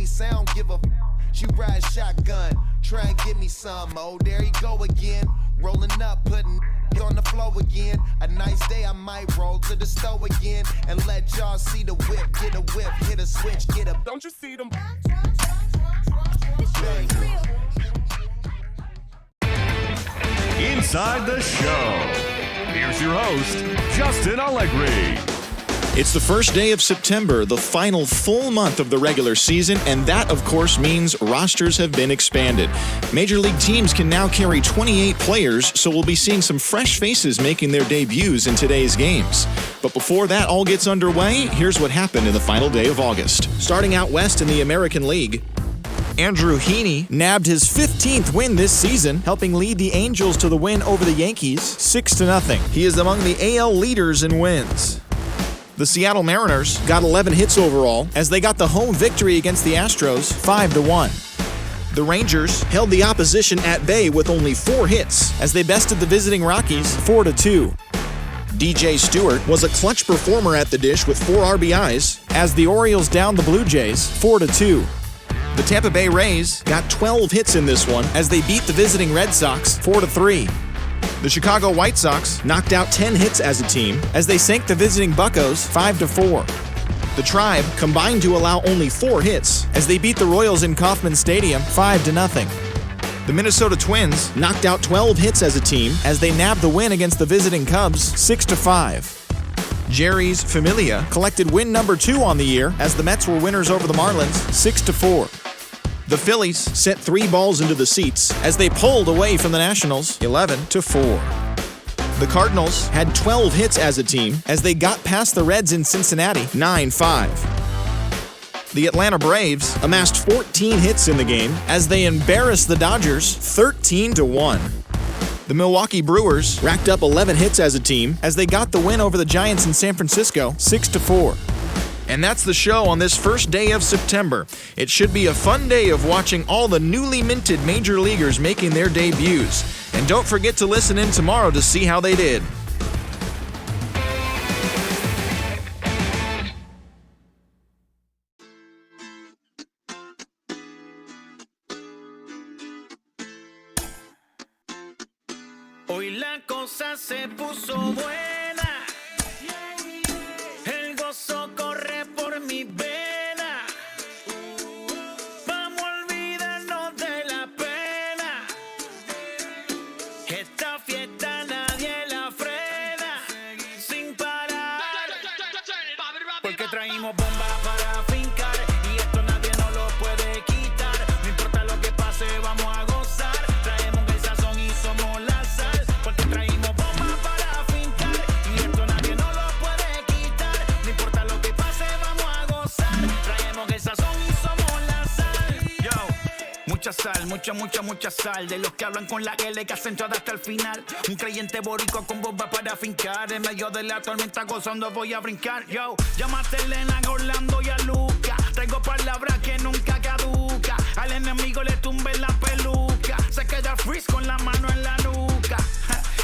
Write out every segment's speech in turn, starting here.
face, I don't give a She ride shotgun, try and give me some. Oh, there he go again. Rolling up, putting on the floor again. A nice day, I might roll to the store again and let y'all see the whip. Get a whip, hit a switch, get a. Don't you see them? Inside the show. Here's your host, Justin Allegri. It's the first day of September, the final full month of the regular season, and that, of course, means rosters have been expanded. Major League teams can now carry 28 players, so we'll be seeing some fresh faces making their debuts in today's games. But before that all gets underway, here's what happened in the final day of August. Starting out west in the American League, Andrew Heaney nabbed his 15th win this season, helping lead the Angels to the win over the Yankees 6-0. He is among the AL leaders in wins. The Seattle Mariners got 11 hits overall as they got the home victory against the Astros 5-1. The Rangers held the opposition at bay with only 4 hits as they bested the visiting Rockies 4-2. DJ Stewart was a clutch performer at the dish with 4 RBIs as the Orioles downed the Blue Jays 4-2. The Tampa Bay Rays got 12 hits in this one as they beat the visiting Red Sox 4-3. The Chicago White Sox knocked out 10 hits as a team as they sank the visiting Buccos 5-4. The Tribe combined to allow only 4 hits as they beat the Royals in Kauffman Stadium 5-0. The Minnesota Twins knocked out 12 hits as a team as they nabbed the win against the visiting Cubs 6-5. Jerry's Familia collected win number 2 on the year as the Mets were winners over the Marlins 6-4. The Phillies sent 3 balls into the seats as they pulled away from the Nationals 11-4. The Cardinals had 12 hits as a team as they got past the Reds in Cincinnati 9-5. The Atlanta Braves amassed 14 hits in the game as they embarrassed the Dodgers 13-1. The Milwaukee Brewers racked up 11 hits as a team as they got the win over the Giants in San Francisco 6-4. And that's the show on this first day of September. It should be a fun day of watching all the newly minted major leaguers making their debuts. And don't forget to listen in tomorrow to see how they did. Hoy la cosa se puso buena. El gozo corre por mi vena. Vamos a olvidarnos de la pena. Esta fiesta nadie la frena. Sin parar. Porque traímos bomba para fincar. Y esto nadie nos lo puede quitar. No importa lo que pase, vamos a gozar. Traemos el sazón y somos la sal. Porque traímos bomba para fincar. Y esto nadie nos lo puede quitar. No importa lo que pase, vamos a gozar. Traemos el sazón y somos la sal. Yo, mucha sal, mucha sal. De los que hablan con la L que hacen todo hasta el final. Un creyente boricua con bomba para fincar. En medio de la tormenta gozando voy a brincar. Yo, llámate a Elena, a Orlando y a Luca. Traigo palabras que nunca caduca. Al enemigo le tumbe la peluca. Se queda freeze con la mano en la nuca.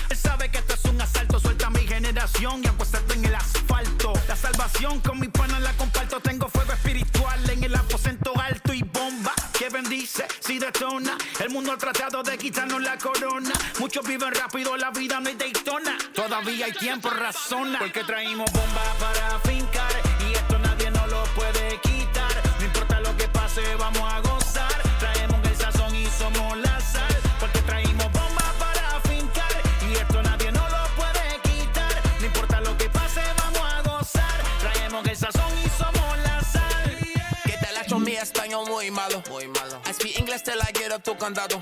Él sabe que esto es un asalto. Suelta mi generación y acuéstate en el asfalto. La salvación con mi pana la comparto. Tengo fuego espiritual en el aposento alto y bomba que bendice si detona. El mundo ha tratado de quitarnos la corona. Muchos viven rápido, la vida no hay Daytona. Todavía hay tiempo, razona. Porque traímos bomba para fincar. Y esto nadie nos lo puede quitar. No importa lo que pase, vamos a gozar. Traemos el sazón y somos la sal. Porque traímos bomba para fincar. Y esto nadie nos lo puede quitar. No importa lo que pase, vamos a gozar. Traemos el sazón y somos la sal. ¿Qué tal hecho mi español muy malo? Muy malo. I speak English till I get up tu condado.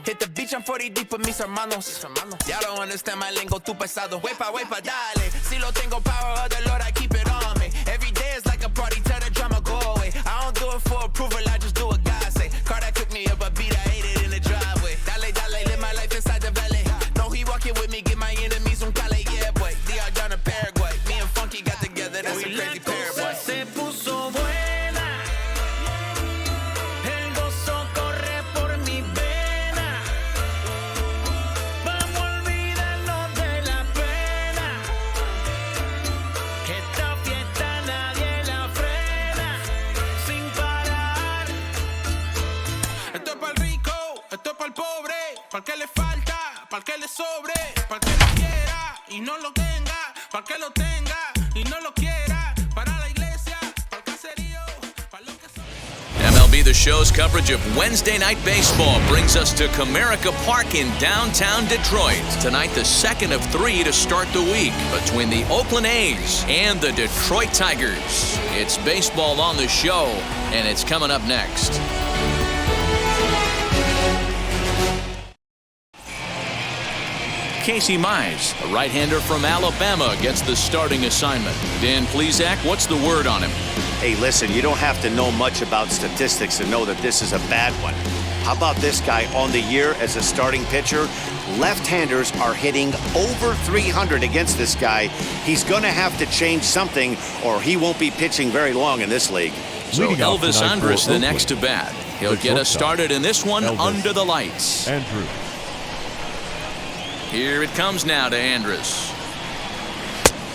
Hit the beach, I'm 40 deep with mis hermanos. Ya don't understand my lingo, tu pesado. Wepa, dale. Si lo tengo power of the Lord, I keep it on me. Every day is like a party, tell the drama go away. I don't do it for approval, I just do what God say. Car that cooked me up a beat, I ate it in the driveway. Dale, live my life inside the valley. No, he walking with me, get my enemies un cale, yeah, boy. DR down to Paraguay. Me and Funky got together, that's a crazy pair, boy. Se puso buena. El gozo corre por mi vena. Vamos a olvidarnos de la pena. Esta fiesta nadie la frena. Sin parar. sobre, para que lo quiera y no lo tenga, para que lo tenga y no lo quiera, para la iglesia, para el caserío, para lo que sobre. MLB The Show's coverage of Wednesday Night Baseball brings us to Comerica Park in downtown Detroit. Tonight, the second of 3 to start the week between the Oakland A's and the Detroit Tigers. It's baseball on the show, and it's coming up next. Casey Mize, a right-hander from Alabama, gets the starting assignment. Dan Plesac, what's the word on him? Hey, listen, you don't have to know much about statistics to know that this is a bad one. How about this guy on the year as a starting pitcher? Left-handers are hitting over 300 against this guy. He's going to have to change something, or he won't be pitching very long in this league. So Elvis Andrus, the next to bat. He'll get us started in this one under the lights. Andrew. Here it comes now to Andrus.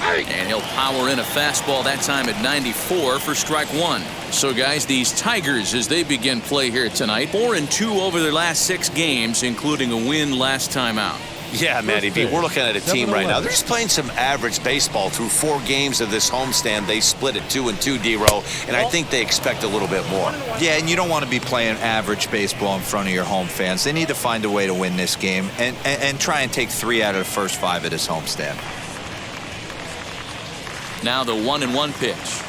And he'll power in a fastball that time at 94 for strike one. So, guys, these Tigers, as they begin play here tonight, 4-2 over their last 6 games, including a win last time out. Yeah, Matty B, we're looking at a team right now. They're just playing some average baseball through 4 games of this homestand. They split it 2-2, D-Row, and I think they expect a little bit more. Yeah, and you don't want to be playing average baseball in front of your home fans. They need to find a way to win this game and try and take 3 out of the first 5 of this homestand. Now the 1-1 pitch.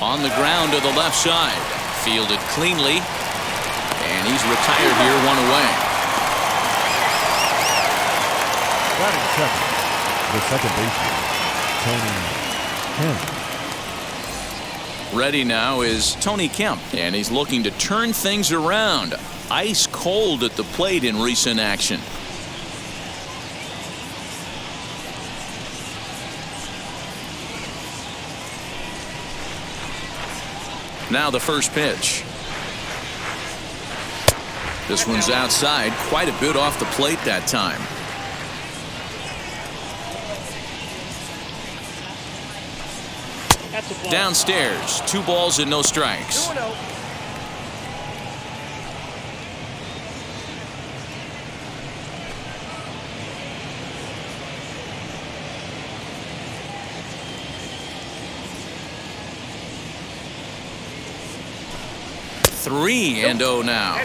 On the ground to the left side. Fielded cleanly. And he's retired here, 1 away. Batting second, the second baseman, Tony Kemp. Ready now is Tony Kemp, and he's looking to turn things around. Ice cold at the plate in recent action. Now the first pitch. This one's outside, quite a bit off the plate that time. Downstairs, 2 balls and no strikes. Three and 0 now.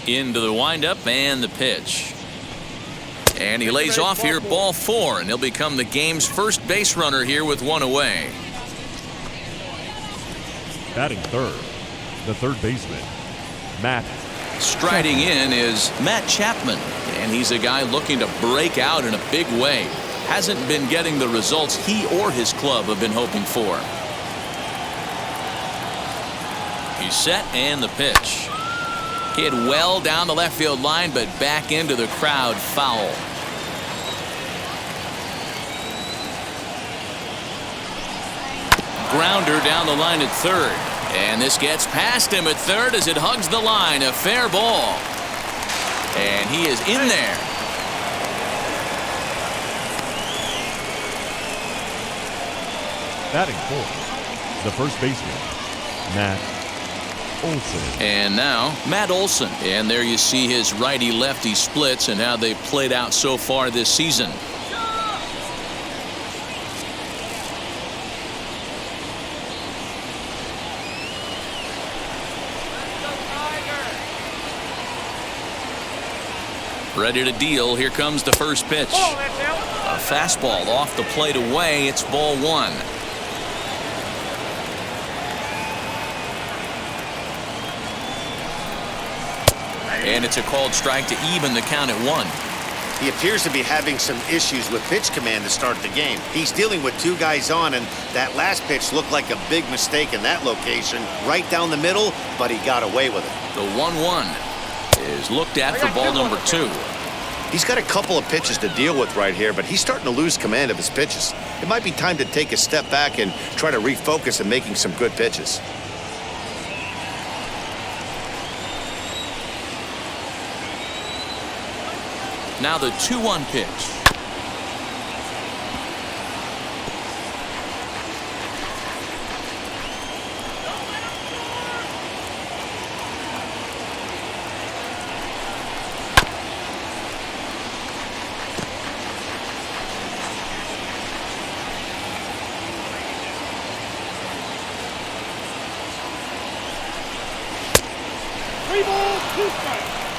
Into the windup and the pitch. And he lays off here, ball 4, and he'll become the game's first base runner here with 1 away. Batting third, the third baseman, Matt. Striding in is Matt Chapman, and he's a guy looking to break out in a big way. Hasn't been getting the results he or his club have been hoping for. He's set and the pitch. Hit well down the left field line, but back into the crowd, foul. Grounder down the line at third. And this gets past him at third as it hugs the line. A fair ball. And he is in there. Batting fourth, the first baseman, Matt Olson. And now Matt Olson. And there you see his righty-lefty splits and how they played out so far this season. Ready to deal. Here comes the first pitch. A fastball off the plate away. It's ball 1. And it's a called strike to even the count at 1. He appears to be having some issues with pitch command to start the game. He's dealing with 2 guys on, and that last pitch looked like a big mistake in that location. Right down the middle, but he got away with it. The 1-1 is looked at for ball number 2. He's got a couple of pitches to deal with right here, but he's starting to lose command of his pitches. It might be time to take a step back and try to refocus on making some good pitches. Now the 2-1 pitch.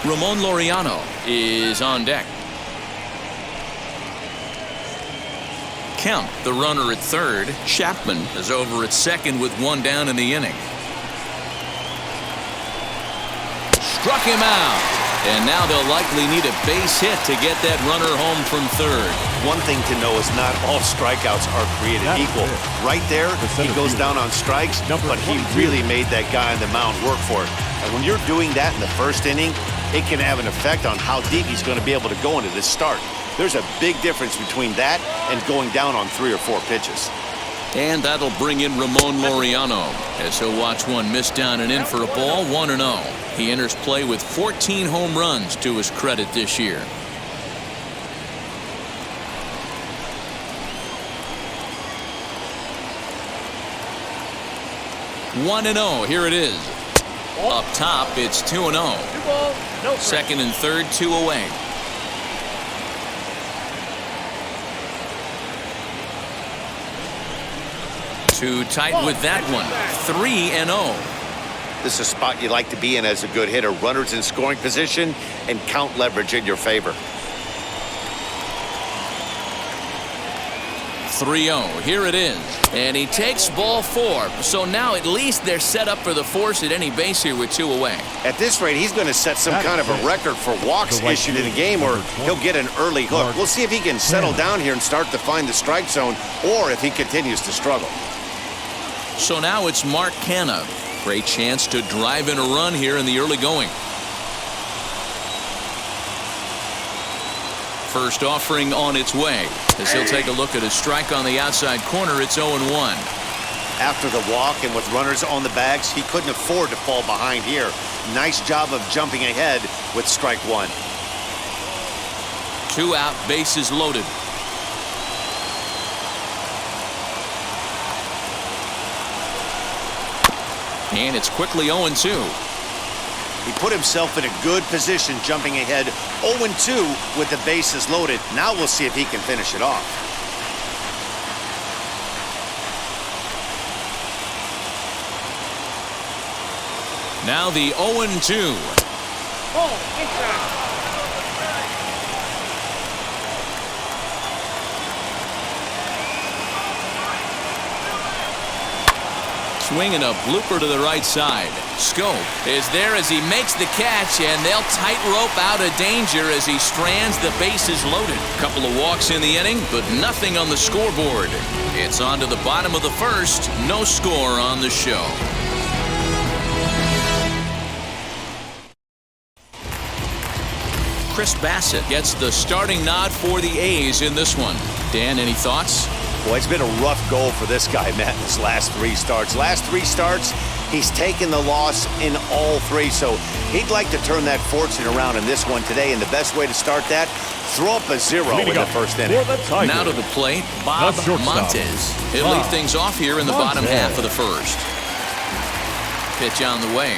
Ramon Laureano is on deck. Kemp, the runner at third. Chapman is over at second with one down in the inning. Struck him out. And now they'll likely need a base hit to get that runner home from third. One thing to know is not all strikeouts are created equal. Right there, he goes down on strikes, but he really made that guy on the mound work for it. And when you're doing that in the first inning, it can have an effect on how deep he's going to be able to go into this start. There's a big difference between that and going down on 3 or 4 pitches. And that'll bring in Ramon Laureano as he'll watch one miss down and in for a ball, 1-0. He enters play with 14 home runs to his credit this year. One and 0. Here it is. Up top, it's 2-0. Second and third, 2 away. Too tight with that one. 3-0. This is a spot you like to be in as a good hitter. Runners in scoring position and count leverage in your favor. 3-0. Here it is. And he takes ball 4. So now at least they're set up for the force at any base here with 2 away. At this rate, he's going to set some kind of a record for walks issued in a game, or he'll get an early hook. We'll see if he can settle down here and start to find the strike zone, or if he continues to struggle. So now it's Mark Canha. Great chance to drive in a run here in the early going. First offering on its way as he'll take a look at a strike on the outside corner. It's 0-1. After the walk and with runners on the bags, he couldn't afford to fall behind here. Nice job of jumping ahead with strike 1. 2 out, bases loaded. And it's quickly 0-2. He put himself in a good position jumping ahead 0-2 with the bases loaded. Now we'll see if he can finish it off. Now the 0-2. Swing and a blooper to the right side. Scope is there as he makes the catch, and they'll tightrope out of danger as he strands the bases loaded. Couple of walks in the inning, but nothing on the scoreboard. It's on to the bottom of the first. No score on the show. Chris Bassett gets the starting nod for the A's in this one. Dan, any thoughts? Boy, it's been a rough goal for this guy, Matt, in his last 3 starts. Last 3 starts, he's taken the loss in all 3, so he'd like to turn that fortune around in this one today, and the best way to start that, throw up a 0 in the first inning. Now to the plate, Bob Montes. He'll lead things off here in the bottom half of the first. Pitch on the way.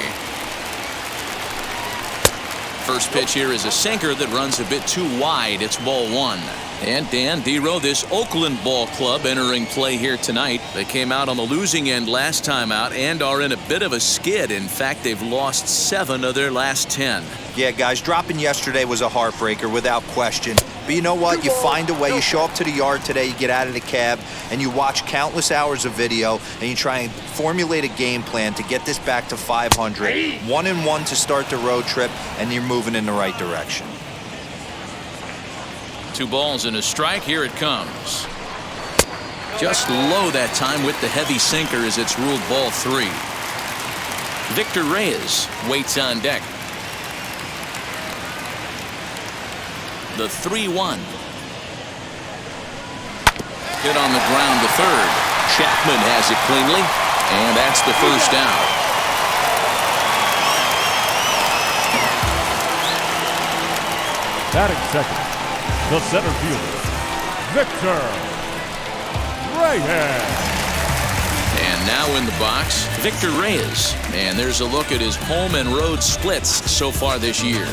First pitch here is a sinker that runs a bit too wide. It's ball 1. And Dan Dero, this Oakland ball club entering play here tonight. They came out on the losing end last time out and are in a bit of a skid. In fact, they've lost 7 of their last 10. Yeah, guys, dropping yesterday was a heartbreaker without question. But you know what? You find a way. You show up to the yard today, you get out of the cab, and you watch countless hours of video, and you try and formulate a game plan to get this back to 500. 1-1 to start the road trip, and you're moving in the right direction. 2 balls and a strike. Here it comes. Just low that time with the heavy sinker as it's ruled ball 3. Victor Reyes waits on deck. The 3-1. Hit on the ground to third. Chapman has it cleanly, and that's the first down. Batting second, the center fielder, Victor Reyes. And now in the box, Victor Reyes. And there's a look at his home and road splits so far this year.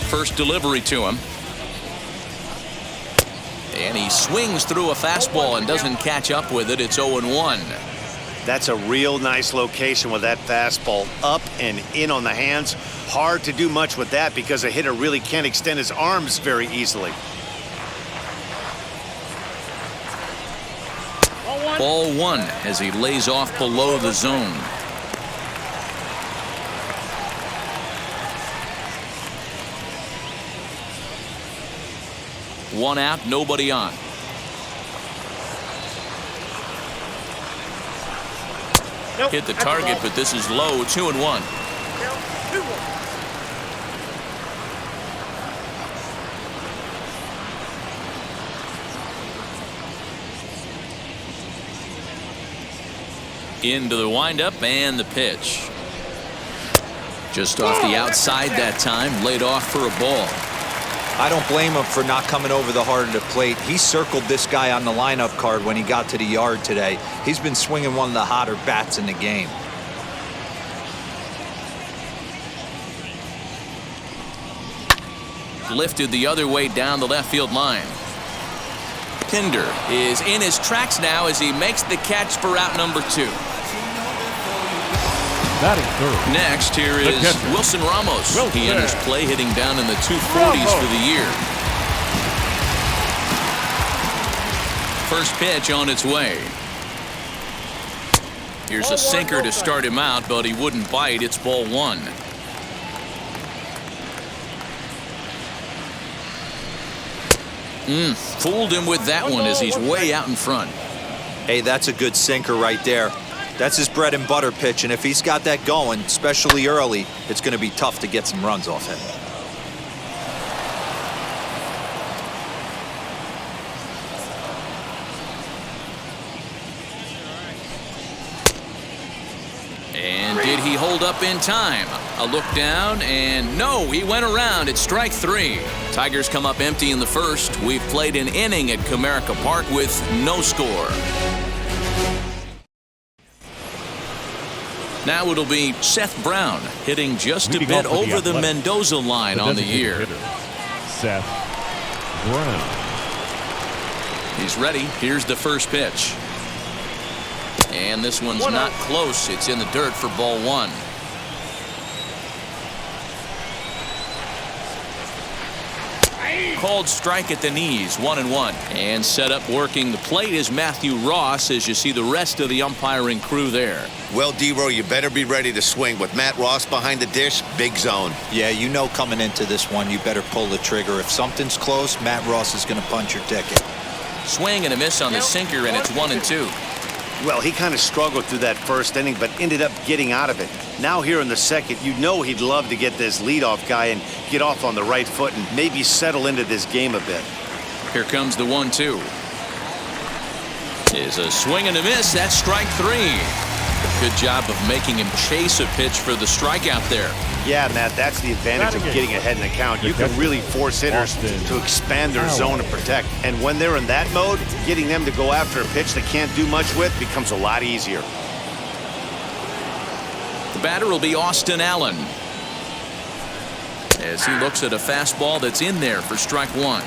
First delivery to him. And he swings through a fastball and doesn't catch up with it. It's 0-1. That's a real nice location with that fastball up and in on the hands. Hard to do much with that because a hitter really can't extend his arms very easily. Ball one as he lays off below the zone. One out, nobody on. Hit the target, but this is low. 2-1. Into the windup and the pitch. Just off the outside that time, laid off for a ball. I don't blame him for not coming over the heart of the plate. He circled this guy on the lineup card when he got to the yard today. He's been swinging one of the hotter bats in the game. Lifted the other way down the left field line. Pinder is in his tracks now as he makes the catch for out number 2. Next, here is Wilson Ramos. He enters play hitting down in the 240s for the year. First pitch on its way. Here's a sinker to start him out, but he wouldn't bite. It's ball one. Fooled him with that one as he's way out in front. Hey, that's a good sinker right there. That's his bread and butter pitch, and if he's got that going, especially early, it's going to be tough to get some runs off him. And did he hold up in time? A look down, and no, he went around. It's strike 3. Tigers come up empty in the first. We've played an inning at Comerica Park with no score. Now it'll be Seth Brown hitting just a bit over the Mendoza line on the year. Seth Brown. He's ready. Here's the first pitch. And this one's not close. It's in the dirt for ball one. Called strike at the knees, 1-1. And set up working the plate is Matthew Ross as you see the rest of the umpiring crew there. Well, D-Row, you better be ready to swing. With Matt Ross behind the dish, big zone. Yeah, you know coming into this one, you better pull the trigger. If something's close, Matt Ross is going to punch your ticket. Swing and a miss on the sinker, and it's 1-2. Well, he kind of struggled through that first inning, but ended up getting out of it. Now here in the second, you know he'd love to get this leadoff guy and get off on the right foot and maybe settle into this game a bit. Here comes the 1-2. Is a swing and a miss. That's strike 3. Good job of making him chase a pitch for the strikeout there. Yeah, Matt, that's the advantage of getting ahead in the count. You can really force hitters to expand their zone and protect. And when they're in that mode, getting them to go after a pitch they can't do much with becomes a lot easier. The batter will be Austin Allen as he looks at a fastball that's in there for strike 1.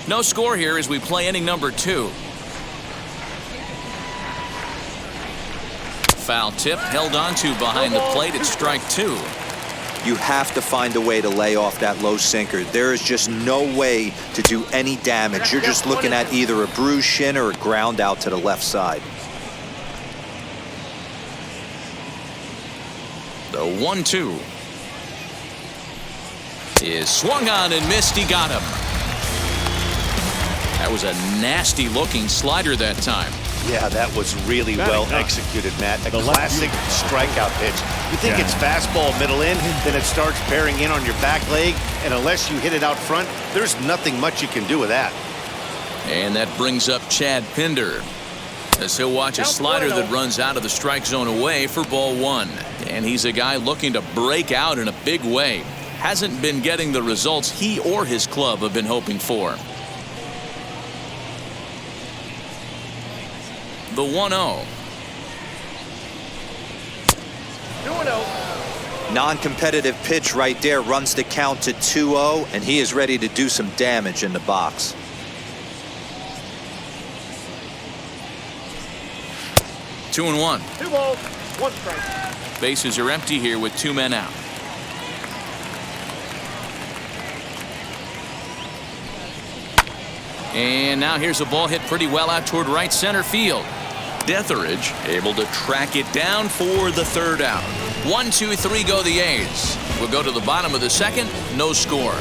No score here as we play inning number 2. Foul tip held onto behind the plate at strike 2. You have to find a way to lay off that low sinker. There is just no way to do any damage. You're just looking at either a bruised shin or a ground out to the left side. The 1-2 is swung on and missed. He got him. That was a nasty looking slider that time. Yeah, that was really well executed, Matt. A classic strikeout pitch. You think it's fastball middle in, then it starts bearing in on your back leg, and unless you hit it out front, there's nothing much you can do with that. And that brings up Chad Pinder, as he'll watch a slider that runs out of the strike zone away for ball one. And he's a guy looking to break out in a big way. Hasn't been getting the results he or his club have been hoping for. The 1-0. 2-0. Non-competitive pitch right there runs the count to 2-0, and he is ready to do some damage in the box. 2-1. 2 balls, 1 strike. Bases are empty here with 2 men out. And now here's a ball hit pretty well out toward right center field. Detheridge able to track it down for the 3rd out. 1, 2, 3 go the A's. We'll go to the bottom of the 2nd. No score.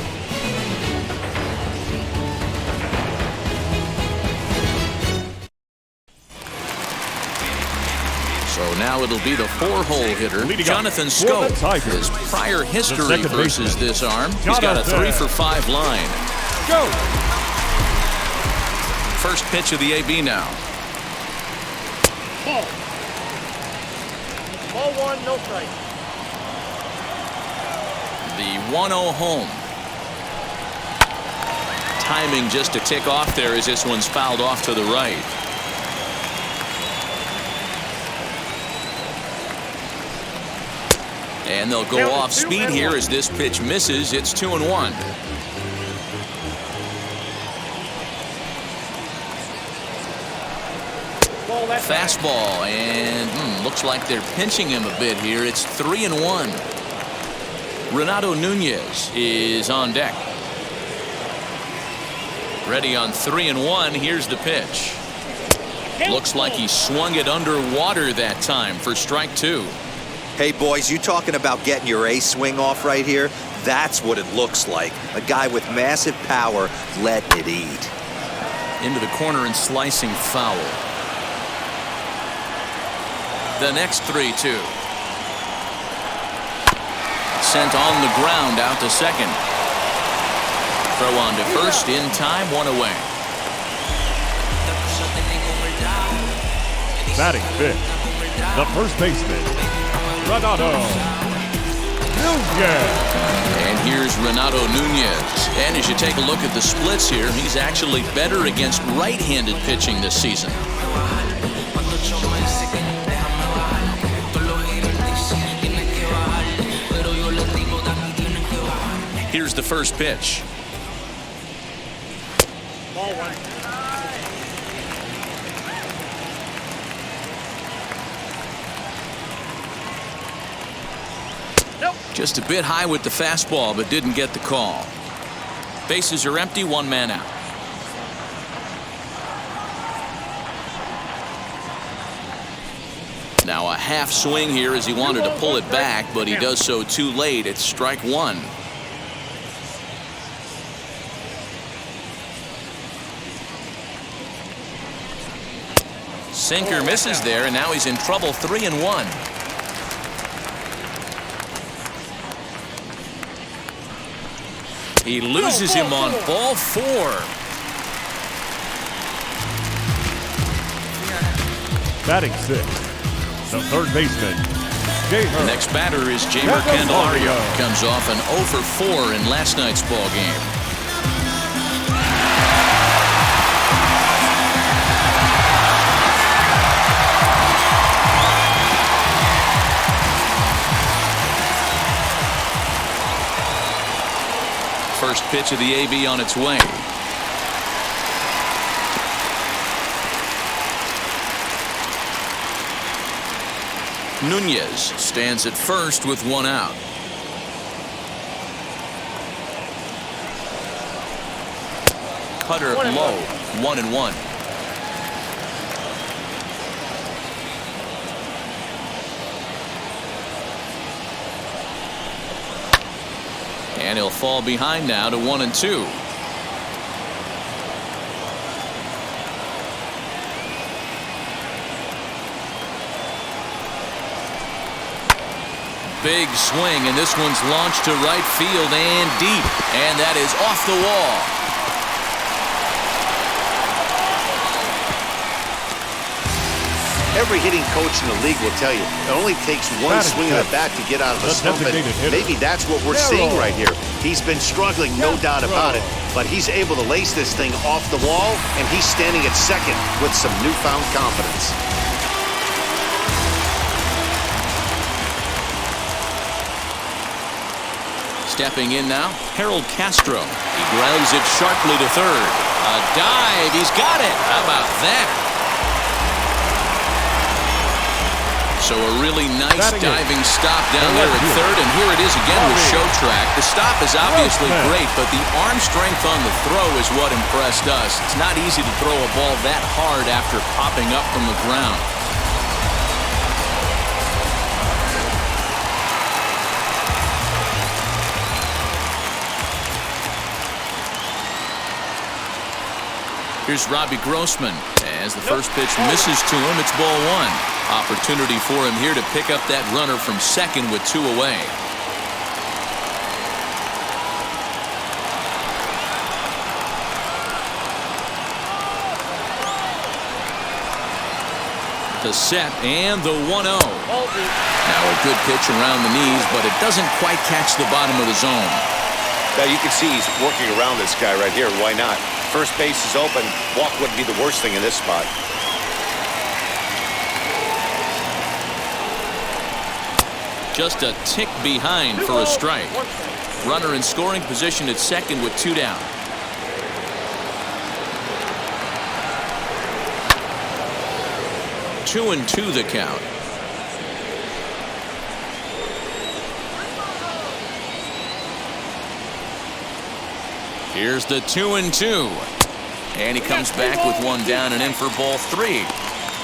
So now it'll be the 4-hole hitter, Jonathan Scope. His prior history versus this arm, he's got a 3-for-5 line. Go! First pitch of the AB now. Ball. Ball 1, no strike. The 1-0 home. Timing just a tick off there as this one's fouled off to the right. And they'll go off speed here as this pitch misses. It's 2-1. Fastball, and looks like they're pinching him a bit here. It's 3-1. Renato Nunez is on deck. Ready on 3-1. Here's the pitch. Looks like he swung it underwater that time for strike 2. Hey, boys, you talking about getting your A swing off right here? That's what it looks like. A guy with massive power letting it eat. Into the corner and slicing foul. The next 3-2. Sent on the ground out to second. Throw on to first in time, 1 away. Batting fifth, the first baseman, Renato Nunez. And here's Renato Nunez. And as you take a look at the splits here, he's actually better against right-handed pitching this season. Here's the first pitch. Ball 1. Nope. Just a bit high with the fastball, but didn't get the call. Bases are empty, 1 man out. Now a half swing here as he wanted to pull it back, but he does so too late. It's strike 1. Sinker misses there, and now he's in trouble. 3-1. He loses him on ball 4. Batting sixth, the third baseman, The next batter is Jamer Candelario. Comes off an 0-for-4 in last night's ball game. First pitch of the AB on its way. Nunez stands at first with 1 out. Cutter low, 1-1. And he'll fall behind now to 1-2. big swing, and this one's launched to right field and deep, and that is off the wall. Every hitting coach in the league will tell you it only takes one swing of the bat to get out of a slump, and maybe that's what we're seeing right here. He's been struggling, no doubt about it, but he's able to lace this thing off the wall, and he's standing at second with some newfound confidence. Stepping in now, Harold Castro. He grounds it sharply to third. A dive, he's got it. How about that? So a really nice diving stop down there at third, and here it is again with show track. The stop is obviously great, but the arm strength on the throw is what impressed us. It's not easy to throw a ball that hard after popping up from the ground. Here's Robbie Grossman. As the first pitch misses to him, it's ball one. Opportunity for him here to pick up that runner from second with 2 away. The set and the 1-0. Now a good pitch around the knees, but it doesn't quite catch the bottom of the zone. Now you can see he's working around this guy right here. Why not? First base is open. Walk wouldn't be the worst thing in this spot. Just a tick behind for a strike. Runner in scoring position at second with 2 down. Two and two the count. Here's the 2-2. And he comes back with 1 down and in for ball 3.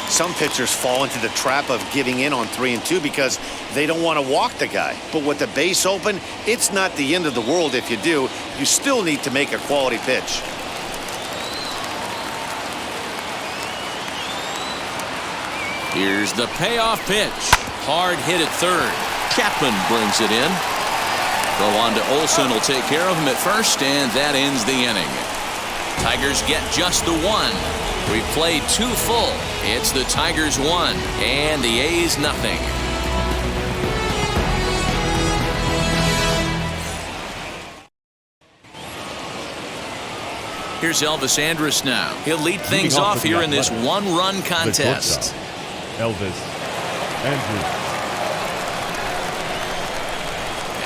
Some pitchers fall into the trap of giving in on 3 and 2 because they don't want to walk the guy. But with the base open, it's not the end of the world if you do. You still need to make a quality pitch. Here's the payoff pitch. Hard hit at third. Chapman brings it in. Throw on to Olsen will take care of him at first, and that ends the inning. Tigers get just the 1. We've played 2 full. It's the Tigers 1 and the A's nothing. Here's Elvis Andrus now. He'll lead things off here in this 1-run contest. Elvis Andrus.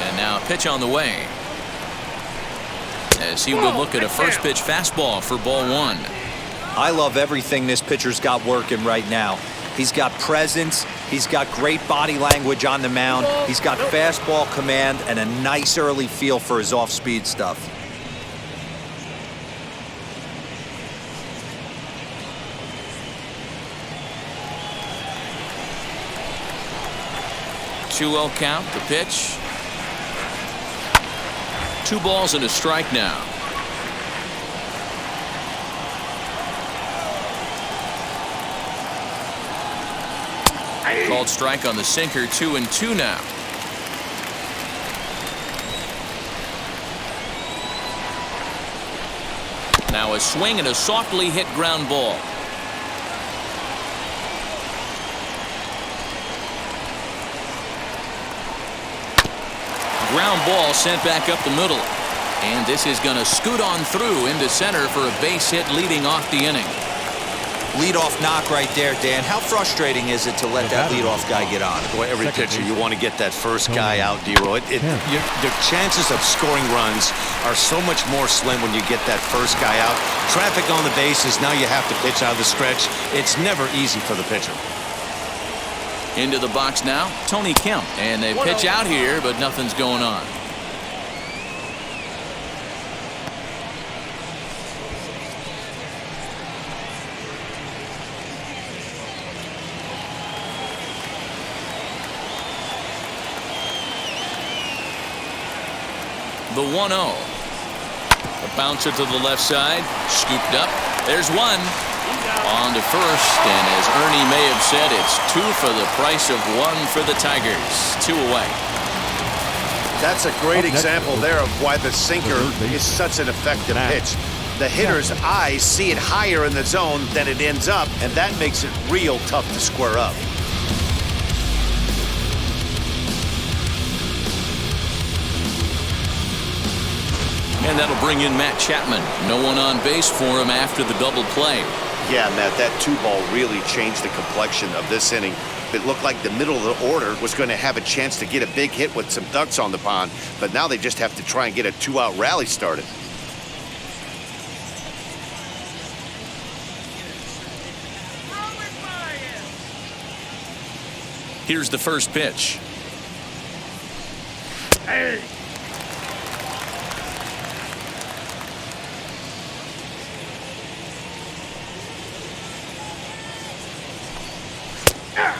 And now pitch on the way. As he would look at a first pitch fastball for ball 1. I love everything this pitcher's got working right now. He's got presence. He's got great body language on the mound. He's got fastball command and a nice early feel for his off-speed stuff. Two-0 count, the pitch. 2 balls and a strike now. Called strike on the sinker. 2-2 now. Now a swing and a softly hit ground ball. Ground ball sent back up the middle. And this is going to scoot on through into center for a base hit leading off the inning. Leadoff knock right there, Dan. How frustrating is it to let that leadoff guy get on? Boy, every pitcher, you want to get that first guy out, D-Roy. The chances of scoring runs are so much more slim when you get that first guy out. Traffic on the bases, now you have to pitch out of the stretch. It's never easy for the pitcher. Into the box now, Tony Kemp. And they pitch out here, but nothing's going on. The 1-0. A bouncer to the left side. Scooped up. There's one. On to first. And as Ernie may have said, it's 2 for the price of 1 for the Tigers. 2 away. That's a great example there of why the sinker is such an effective pitch. The hitter's eyes see it higher in the zone than it ends up, and that makes it real tough to square up. And that'll bring in Matt Chapman. No one on base for him after the double play. Yeah, Matt, that 2-ball really changed the complexion of this inning. It looked like the middle of the order was going to have a chance to get a big hit with some ducks on the pond, but now they just have to try and get a 2-out rally started. Here's the first pitch. Hey.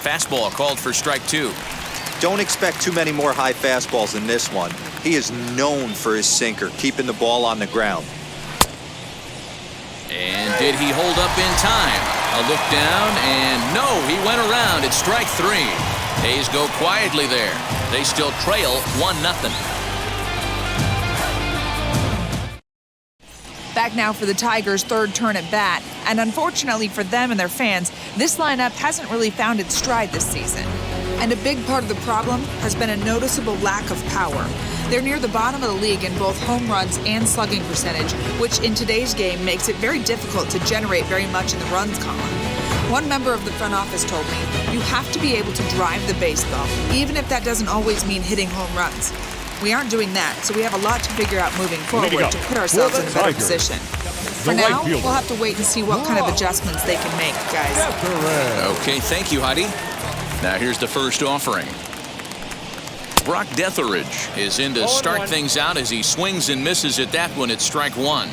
Fastball called for strike 2. Don't expect too many more high fastballs in this one. He is known for his sinker, keeping the ball on the ground. And did he hold up in time? A look down, and no, he went around. It's strike 3. A's go quietly there. They still trail 1-0. Back now for the Tigers' third turn at bat, and unfortunately for them and their fans, this lineup hasn't really found its stride this season. And a big part of the problem has been a noticeable lack of power. They're near the bottom of the league in both home runs and slugging percentage, which in today's game makes it very difficult to generate very much in the runs column. One member of the front office told me, you have to be able to drive the baseball, even if that doesn't always mean hitting home runs. We aren't doing that, so we have a lot to figure out moving forward to put ourselves in a better position. For now, we'll have to wait and see what kind of adjustments they can make, guys. Okay, thank you, Heidi. Now here's the first offering. Brock Detheridge is in to start things out as he swings and misses at that one at strike 1.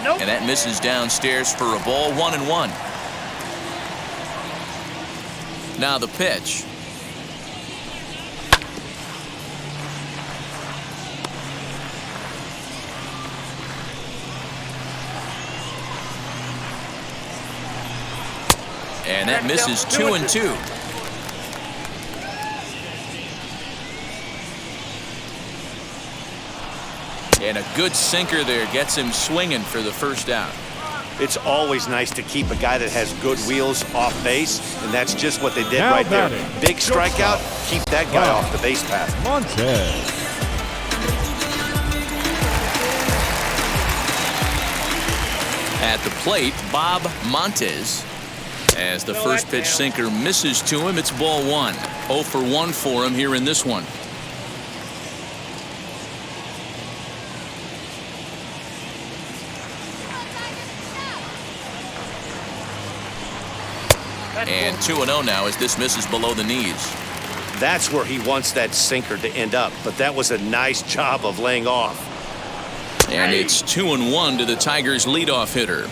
Nope. And that misses downstairs for a ball, 1-1. Now the pitch. And that misses 2-2. And a good sinker there gets him swinging for the first out. It's always nice to keep a guy that has good wheels off base, and that's just what they did right there. Big strikeout, keep that guy off the base path. Montez. At the plate, Bob Montez. As the first pitch sinker misses to him, it's ball 1. 0 for 1 for him here in this one. And 2-0 now as this misses below the knees. That's where he wants that sinker to end up, but that was a nice job of laying off. And it's 2-1 to the Tigers' leadoff hitter.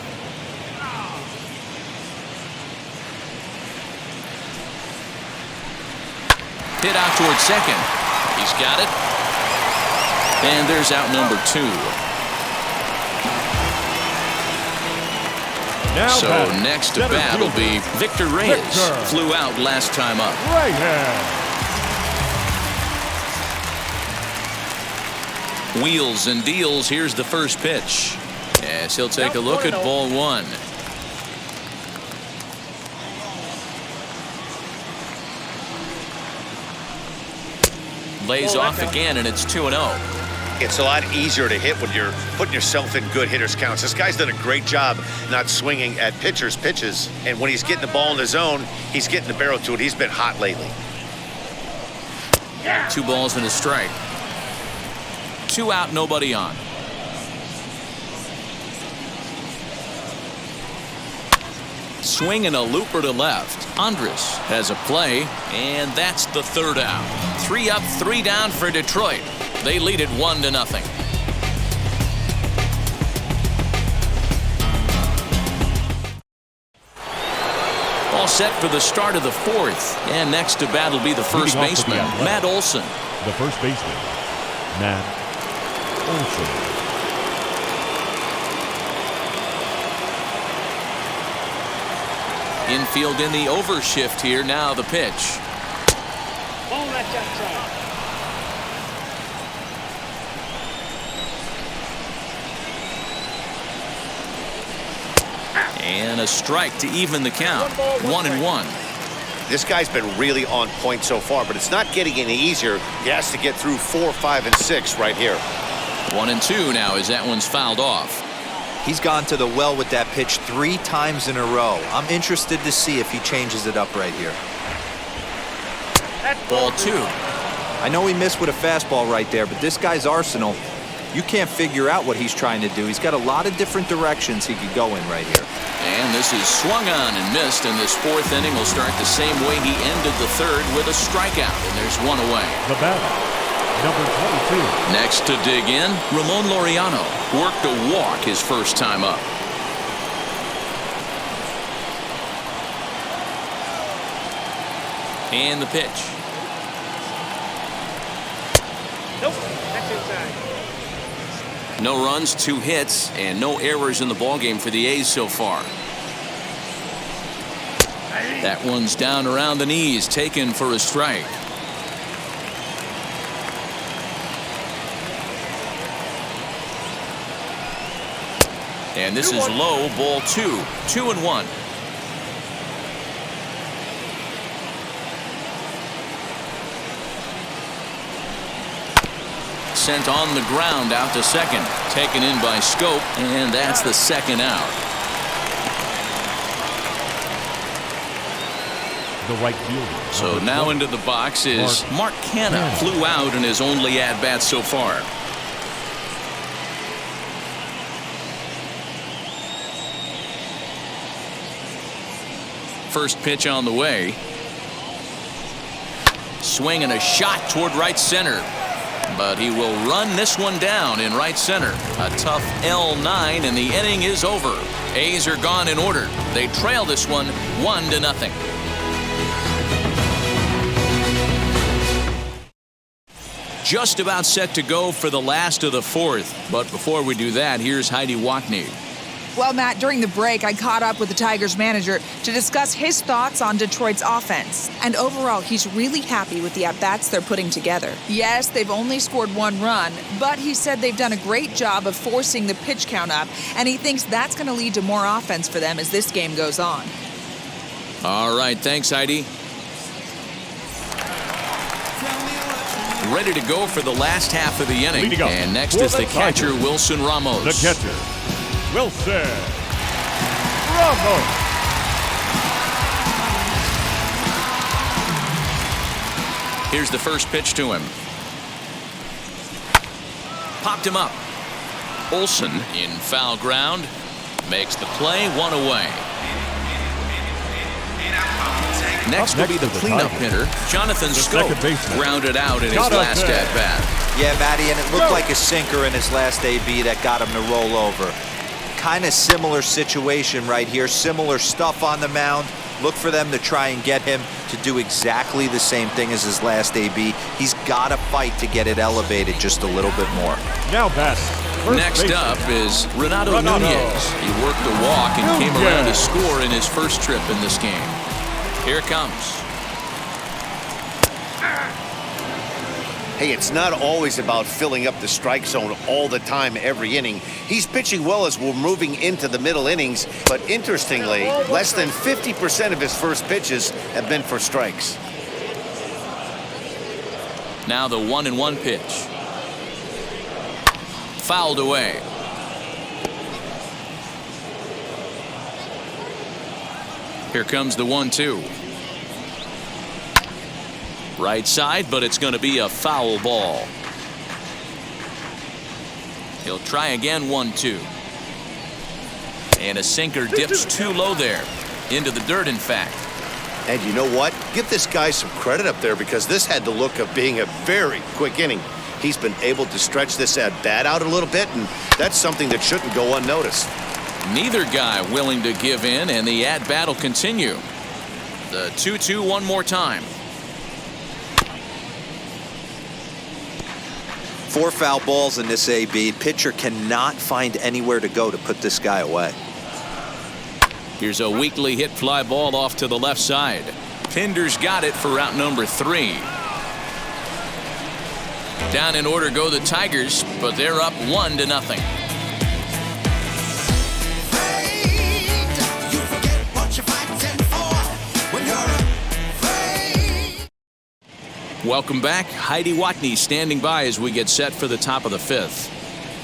Hit out towards second. He's got it. And there's out number 2. Now so next to bat will be Victor Reyes. Flew out last time up. Right hand. Wheels and deals. Here's the first pitch. As he'll take a look at ball 1. Lays off again, and it's 2-0. It's a lot easier to hit when you're putting yourself in good hitters' counts. This guy's done a great job not swinging at pitchers' pitches. And when he's getting the ball in the zone, he's getting the barrel to it. He's been hot lately. 2 balls and a strike. 2 out, nobody on. Swinging a looper to left. Andres has a play, and that's the 3rd out. 3 up, 3 down for Detroit. They lead it 1-0. All set for the start of the 4th. And next to bat will be the first baseman, Matt Olson. The first baseman, Matt Olson. Infield in the overshift here. Now the pitch. Watch outside. And a strike to even the count. 1-1. This guy's been really on point so far, but it's not getting any easier. He has to get through 4, 5, and 6 right here. 1-2 now as that one's fouled off. He's gone to the well with that pitch 3 times in a row. I'm interested to see if he changes it up right here. Ball 2. I know he missed with a fastball right there, but this guy's arsenal, you can't figure out what he's trying to do. He's got a lot of different directions he could go in right here. And this is swung on and missed, and this 4th inning will start the same way he ended the 3rd with a strikeout, and there's 1 away. The batter, number 22. Next to dig in, Ramon Laureano worked a walk his first time up. And the pitch. Nope, that's inside. No runs, 2 hits, and no errors in the ballgame for the A's so far. That one's down around the knees, taken for a strike. And this is low, ball 2. 2-1. Sent on the ground out to second. Taken in by Scope, and that's the 2nd out. The right fielder. So now into the box is Mark Canha. Flew out in his only at-bat so far. First pitch on the way. Swing and a shot toward right center. But he will run this one down in right center. A tough L9, and the inning is over. A's are gone in order. They trail this one 1-0. Just about set to go for the last of the 4th. But before we do that, here's Heidi Wackney. Well, Matt, during the break, I caught up with the Tigers manager to discuss his thoughts on Detroit's offense. And overall, he's really happy with the at-bats they're putting together. Yes, they've only scored 1 run, but he said they've done a great job of forcing the pitch count up, and he thinks that's going to lead to more offense for them as this game goes on. All right, thanks, Heidi. Ready to go for the last half of the inning. And next is the catcher, Wilson Ramos. The catcher, Wilson Ramos. Here's the first pitch to him. Popped him up. Olsen in foul ground. Makes the play, 1 away. Next will be the cleanup hitter, Jonathan Scope, grounded out in his last at-bat. Yeah, Matty, and it looked like a sinker in his last AB that got him to roll over. Kind of similar situation right here, similar stuff on the mound. Look for them to try and get him to do exactly the same thing as his last AB. He's got to fight to get it elevated just a little bit more. Now batting. Next up is Renato Nunez. He worked a walk and came around to score in his first trip in this game. Here it comes. Hey, it's not always about filling up the strike zone all the time every inning. He's pitching well as we're moving into the middle innings, but interestingly, less than 50% of his first pitches have been for strikes. Now the 1-1 pitch. Fouled away. Here comes the 1-2. Right side, but it's going to be a foul ball. He'll try again, 1-2. And a sinker dips too low there. Into the dirt, in fact. And you know what? Give this guy some credit up there because this had the look of being a very quick inning. He's been able to stretch this at-bat out a little bit, and that's something that shouldn't go unnoticed. Neither guy willing to give in, and the at-bat will continue. The 2-2 one more time. 4 foul balls in this AB. Pitcher cannot find anywhere to go to put this guy away. Here's a weakly hit fly ball off to the left side. Pinder's got it for out number 3. Down in order go the Tigers, but they're up 1-0. Welcome back. Heidi Watney standing by as we get set for the top of the 5th.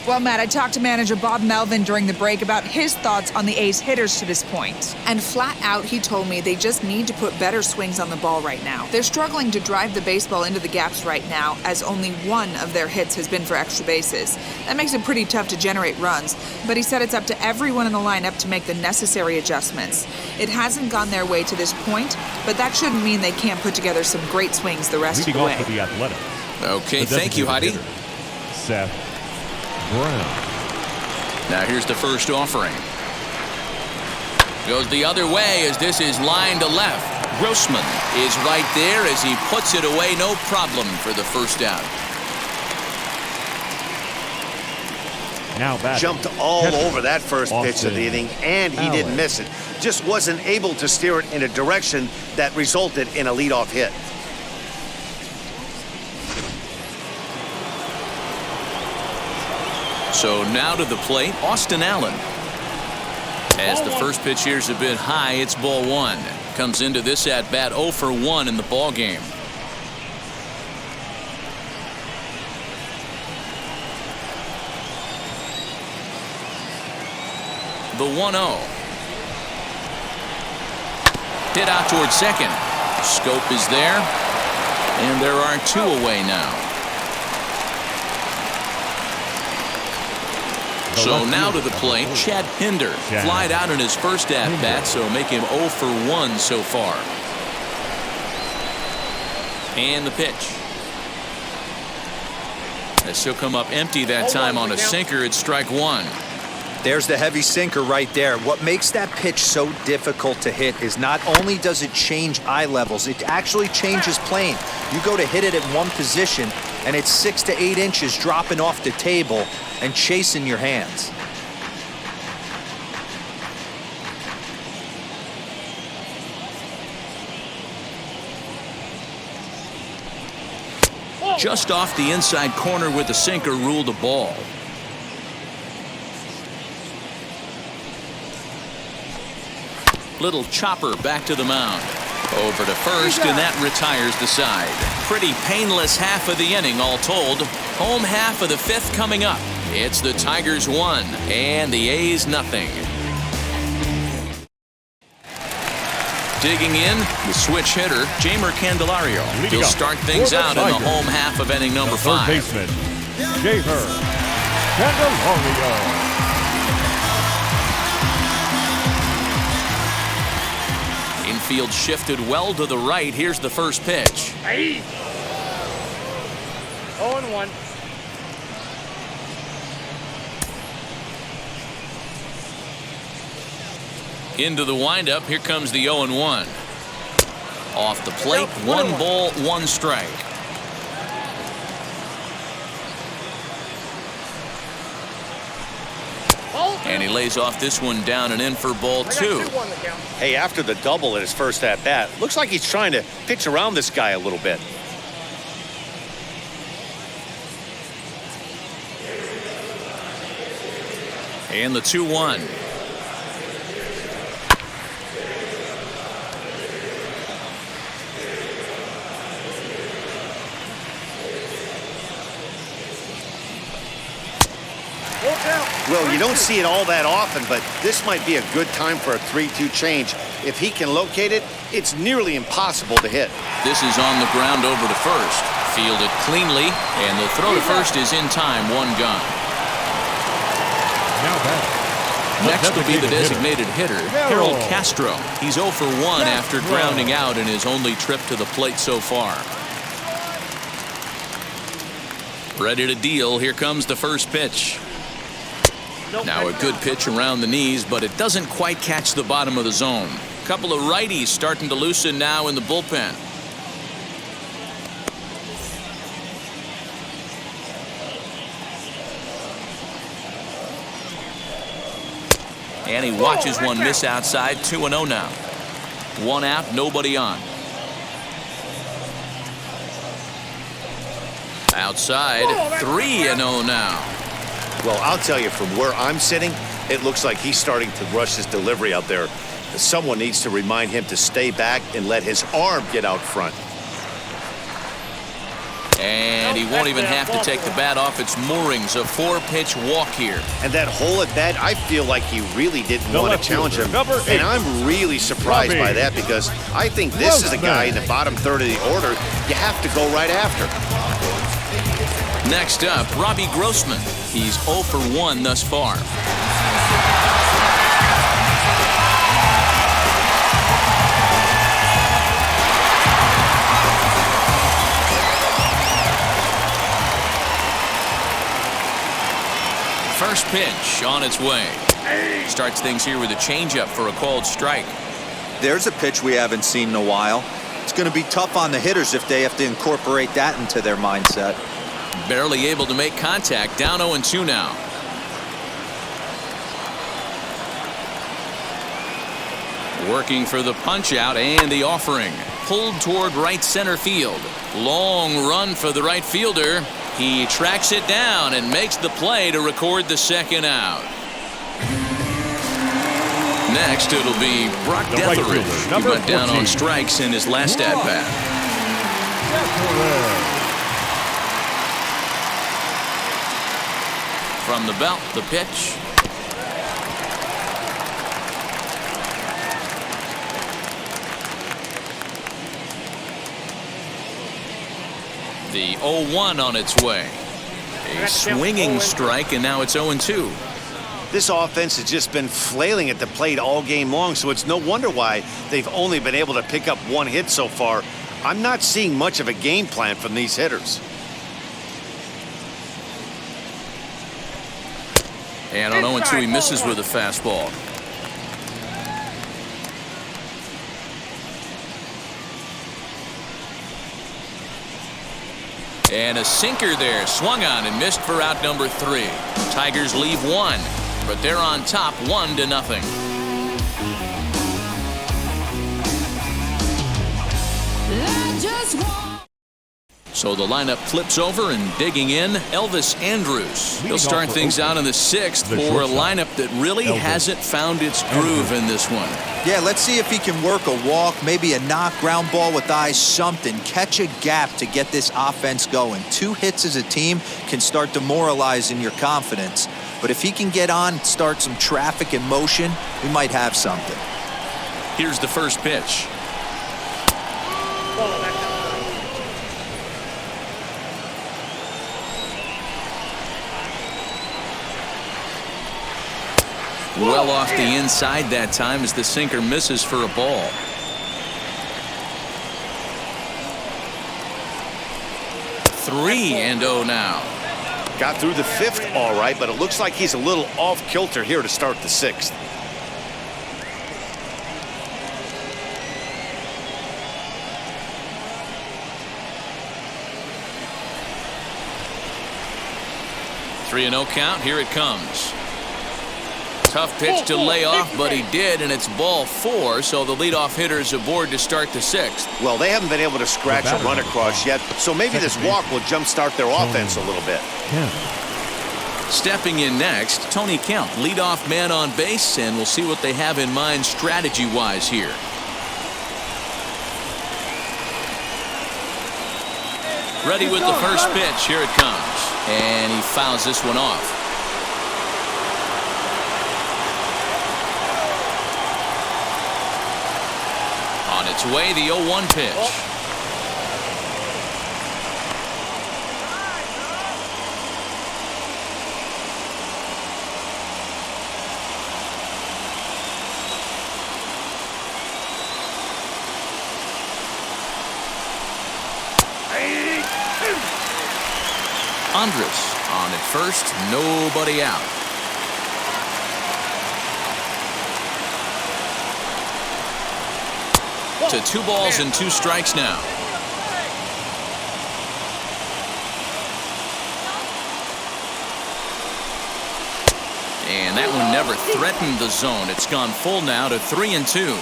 Well, Matt, I talked to manager Bob Melvin during the break about his thoughts on the A's hitters to this point. And flat out, he told me they just need to put better swings on the ball right now. They're struggling to drive the baseball into the gaps right now, as only one of their hits has been for extra bases. That makes it pretty tough to generate runs, but he said it's up to everyone in the lineup to make the necessary adjustments. It hasn't gone their way to this point, but that shouldn't mean they can't put together some great swings the rest of the way. For the Athletic. Okay, thank you, Heidi. Sept Brown. Now here's the first offering. Goes the other way as this is line to left. Grossman is right there as he puts it away, no problem for the first out. Now back. Jumped all over that first pitch of the inning, and he didn't miss it. Just wasn't able to steer it in a direction that resulted in a leadoff hit. So now to the plate, Austin Allen. As the first pitch here is a bit high, it's ball 1. Comes into this at bat 0 for 1 in the ball game. The 1-0. Hit out towards second. Scope is there, and there are 2 away now. So now to the plate, Chad Pinder. Flied out in his first at-bat, so make him 0 for 1 so far. And the pitch. This will come up empty that time on a sinker at strike 1. There's the heavy sinker right there. What makes that pitch so difficult to hit is not only does it change eye levels, it actually changes plane. You go to hit it at one position, and it's 6 to 8 inches dropping off the table and chasing your hands. Just off the inside corner with the sinker ruled a ball. Little chopper back to the mound. Over to first, and that retires the side. Pretty painless half of the inning all told. Home half of the 5th coming up. It's the Tigers 1 and the A's nothing. Digging in, the switch hitter, Jamer Candelario. He'll start things out in the home half of inning number 5. Third baseman, Jamer Candelario. Infield shifted well to the right. Here's the first pitch. 0-1. Into the windup. Here comes the 0-1. Off the plate, 1 ball, 1 strike. And he lays off this one down and in for ball 2. Hey, after the double at his first at-bat, looks like he's trying to pitch around this guy a little bit. And the 2-1. Well, you don't see it all that often, but this might be a good time for a 3-2 change. If he can locate it, it's nearly impossible to hit. This is on the ground over to first. Fielded cleanly, and the throw to first is in time, 1 gone. Now back. Next will be the designated hitter, Harold Castro. He's 0 for 1 after grounding out in his only trip to the plate so far. Ready to deal. Here comes the first pitch. Now a good pitch around the knees, but it doesn't quite catch the bottom of the zone. Couple of righties starting to loosen now in the bullpen. And he watches one miss outside. 2-0 now. 1 out, nobody on. Outside, 3-0 now. Well, I'll tell you, from where I'm sitting, it looks like he's starting to rush his delivery out there. Someone needs to remind him to stay back and let his arm get out front. And he won't even have to take the bat off its moorings. A 4-pitch walk here. And that hole at bat, I feel like he really didn't want to challenge him. And I'm really surprised by that, because I think this is a guy in the bottom third of the order you have to go right after. Next up, Robbie Grossman. He's 0 for 1 thus far. First pitch on its way. Starts things here with a changeup for a called strike. There's a pitch we haven't seen in a while. It's going to be tough on the hitters if they have to incorporate that into their mindset. Barely able to make contact. Down 0-2 now. Working for the punch out and the offering. Pulled toward right center field. Long run for the right fielder. He tracks it down and makes the play to record the second out. Next, it'll be Brock Detheridge. He went down on strikes in his last at-bat. From the belt, the pitch. The 0-1 on its way. A swinging strike, and now it's 0-2. This offense has just been flailing at the plate all game long, so it's no wonder why they've only been able to pick up 1 hit so far. I'm not seeing much of a game plan from these hitters. And on 0-2, he misses with a fastball. And a sinker there, swung on and missed for out number 3. Tigers leave 1, but they're on top 1-0. So the lineup flips over, and digging in, Elvis Andrus. He'll start things out in the 6th for a lineup that really hasn't found its groove in this one. Yeah, let's see if he can work a walk, maybe a knock, ground ball with eyes, something. Catch a gap to get this offense going. 2 hits as a team can start demoralizing your confidence. But if he can get on, start some traffic in motion, we might have something. Here's the first pitch. Well off the inside that time as the sinker misses for a ball. Three and 0 now. Got through the 5th all right, but it looks like he's a little off kilter here to start the 6th. Three and 0 count. Here it comes. Tough pitch to lay off, but he did, and it's ball 4, so the leadoff hitter's aboard to start the 6th. Well, they haven't been able to scratch a run across yet, so maybe this walk will jumpstart their offense a little bit. Stepping in next, Tony Kemp, leadoff man on base, and we'll see what they have in mind strategy-wise here. Ready with the first pitch. Here it comes, and he fouls this one off. On its way, the 0-1 pitch. Andrus on at first, nobody out. To 2 balls and 2 strikes now. And that one never threatened the zone. It's gone full now to 3 and 2.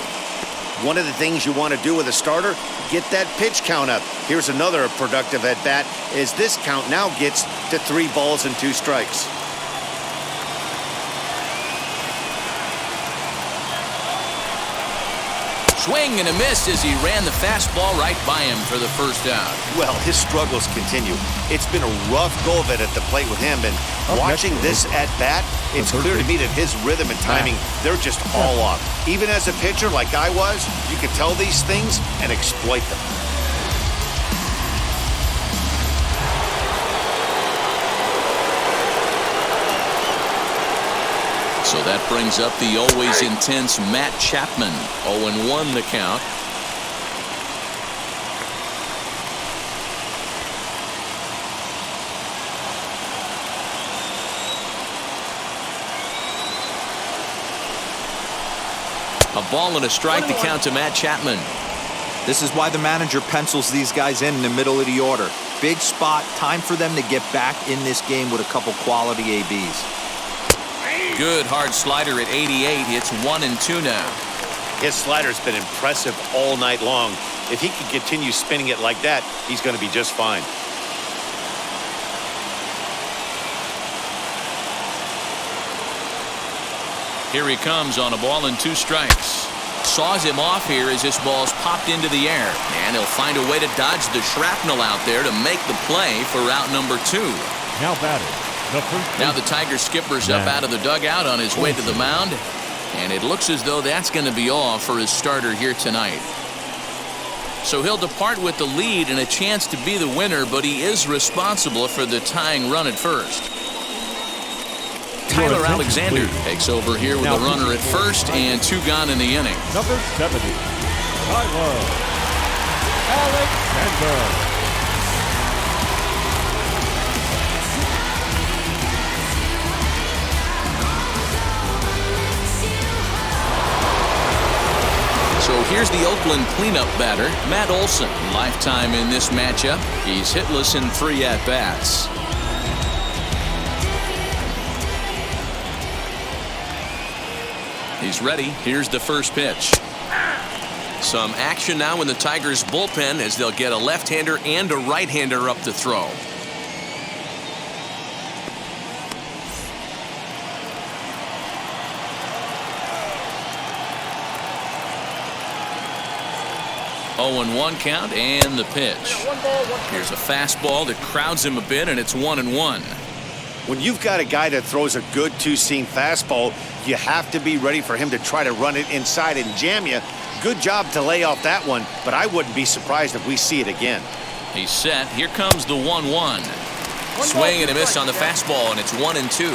One of the things you want to do with a starter, get that pitch count up. Here's another productive at-bat as this count now gets to 3 balls and 2 strikes. Swing and a miss as he ran the fastball right by him for the first out. Well, his struggles continue. It's been a rough go of it at the plate with him, and watching this at-bat, it's clear to me that his rhythm and timing, they're just all off. Even as a pitcher like I was, you can tell these things and exploit them. So that brings up the always intense Matt Chapman. 0-1 the count. A ball and a strike to count to Matt Chapman. This is why the manager pencils these guys in the middle of the order. Big spot, time for them to get back in this game with a couple quality ABs. Good hard slider at 88. It's 1-2 now. His slider's been impressive all night long. If he can continue spinning it like that, he's going to be just fine. Here he comes on a ball and 2 strikes. Saws him off here as this ball's popped into the air. And he'll find a way to dodge the shrapnel out there to make the play for out number 2. Now batting. Now the Tiger skipper's up out of the dugout on his way to the mound. And it looks as though that's going to be all for his starter here tonight. So he'll depart with the lead and a chance to be the winner, but he is responsible for the tying run at first. Tyler Alexander takes over here with a runner at first and 2 gone in the inning. Number 70, Tyler Alexander. So here's the Oakland cleanup batter, Matt Olson. Lifetime in this matchup. He's hitless in 3 at-bats. He's ready. Here's the first pitch. Some action now in the Tigers bullpen as they'll get a left-hander and a right-hander up to throw. Oh, 0-1 count and the pitch. Here's a fastball that crowds him a bit, and it's 1-1. When you've got a guy that throws a good 2-seam fastball, you have to be ready for him to try to run it inside and jam you. Good job to lay off that one, but I wouldn't be surprised if we see it again. He's set. Here comes the 1-1. Swing and a miss on the fastball, and it's 1-2.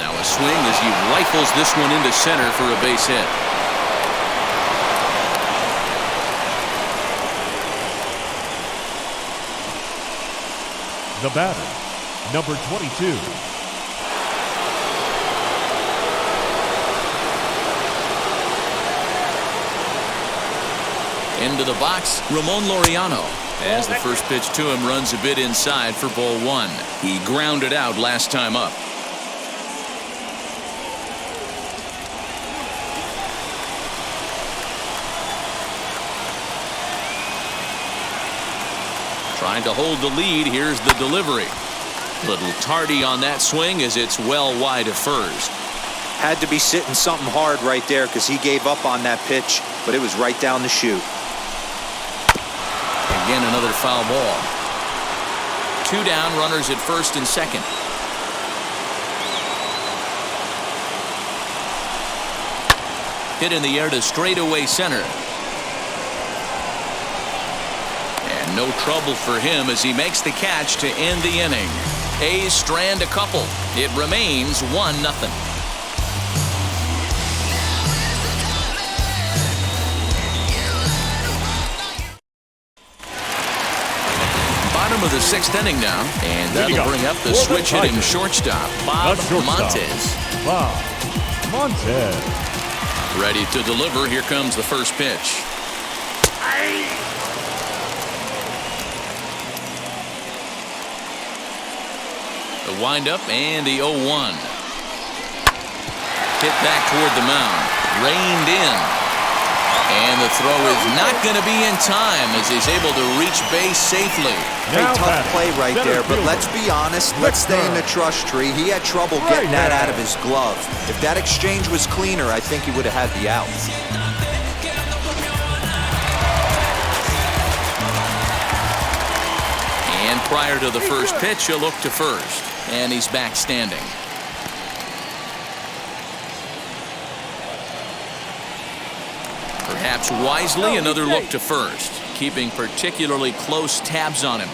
Now a swing as he rifles this one into center for a base hit. The batter, number 22. Into the box, Ramon Laureano. As the first pitch to him runs a bit inside for ball 1. He grounded out last time up. Trying to hold the lead. Here's the delivery. Little tardy on that swing as it's well wide of first. Had to be sitting something hard right there because he gave up on that pitch, but it was right down the chute. Again, another foul ball. 2 down, runners at first and second. Hit in the air to straightaway center. And no trouble for him as he makes the catch to end the inning. A's strand a couple. It remains 1-0. Bottom of the 6th inning now, and that'll bring up the switch-hitting shortstop, Bob Montez. Bob Montez. Ready to deliver. Here comes the first pitch. The windup and the 0-1. Hit back toward the mound. Reined in. And the throw is not going to be in time as he's able to reach base safely. Hey, tough play right there, but let's be honest. Let's stay in the trust tree. He had trouble getting that out of his glove. If that exchange was cleaner, I think he would have had the out. And prior to the first pitch, he'll look to first. And he's back standing. Perhaps wisely, another look to first, keeping particularly close tabs on him.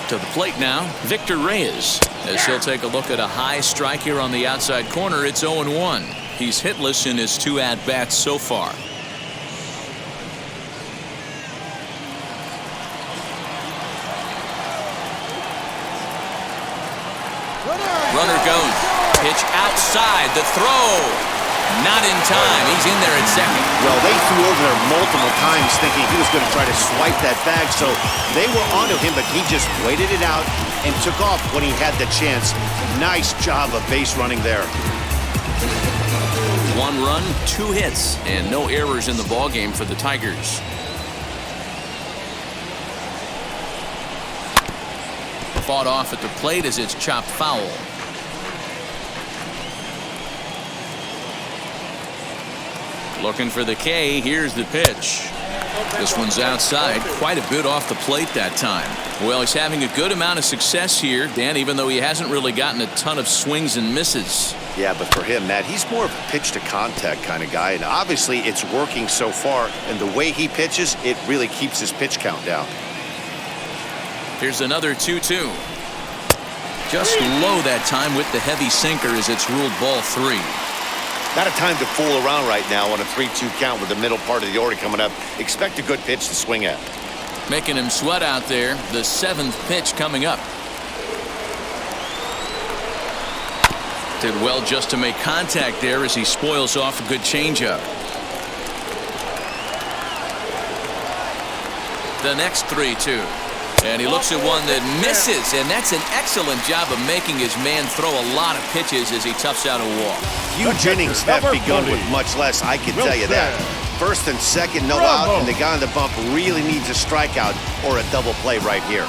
To the plate now, Victor Reyes, as he'll take a look at a high strike here on the outside corner. It's 0-1. He's hitless in his 2 at-bats so far. Runner goes. Pitch outside. The throw. Not in time. He's in there at second. Well, they threw over there multiple times thinking he was going to try to swipe that bag, so they were onto him, but he just waited it out and took off when he had the chance. Nice job of base running there. 1 run, 2 hits, and no errors in the ballgame for the Tigers. Fought off at the plate as it's chopped foul. Looking for the K. Here's the pitch. This one's outside, quite a bit off the plate that time. Well, he's having a good amount of success here, Dan, even though he hasn't really gotten a ton of swings and misses. Yeah, but for him, Matt, he's more of a pitch to contact kind of guy, and obviously it's working so far, and the way he pitches, it really keeps his pitch count down. Here's another 2-2. Just low that time with the heavy sinker as it's ruled ball 3. Not a time to fool around right now on a 3-2 count with the middle part of the order coming up. Expect a good pitch to swing at. Making him sweat out there. The 7th pitch coming up. Did well just to make contact there as he spoils off a good changeup. The next 3-2. And he looks at one that misses, and that's an excellent job of making his man throw a lot of pitches as he toughs out a walk. Huge innings have begun with much less, I can tell you that. First and second, no out, and the guy on the bump really needs a strikeout or a double play right here.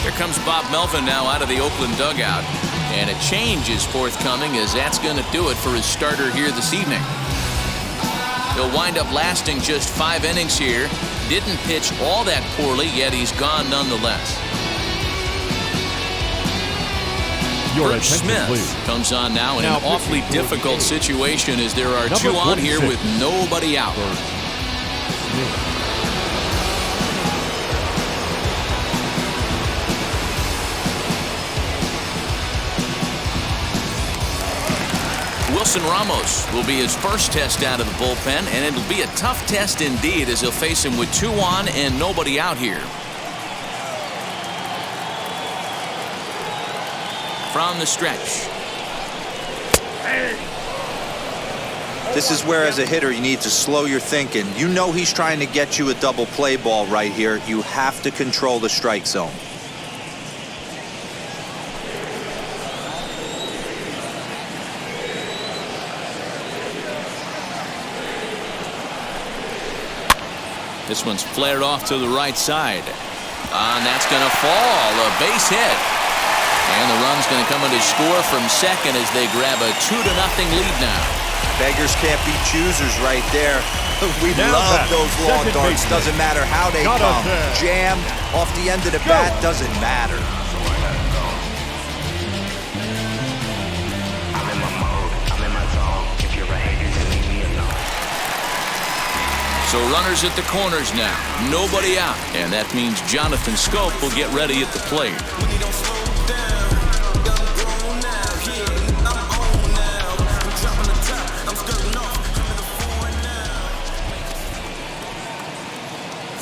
Here comes Bob Melvin now out of the Oakland dugout, and a change is forthcoming as that's going to do it for his starter here this evening. He'll wind up lasting just 5 innings here. Didn't pitch all that poorly, yet he's gone nonetheless. Bert Smith comes on now in an awfully difficult situation as there are 2 on here with nobody out. Wilson Ramos will be his first test out of the bullpen, and it'll be a tough test indeed as he'll face him with 2 on and nobody out here. From the stretch. This is where, as a hitter, you need to slow your thinking. You know he's trying to get you a double play ball right here. You have to control the strike zone. This one's flared off to the right side. And that's going to fall. A base hit. And the run's going to come in to score from second as they grab a 2-0 lead now. Beggars can't be choosers right there. We love those long darts. Doesn't matter how they come. Jammed off the end of the bat, doesn't matter. So runners at the corners now. Nobody out. And that means Jonathan Scope will get ready at the plate.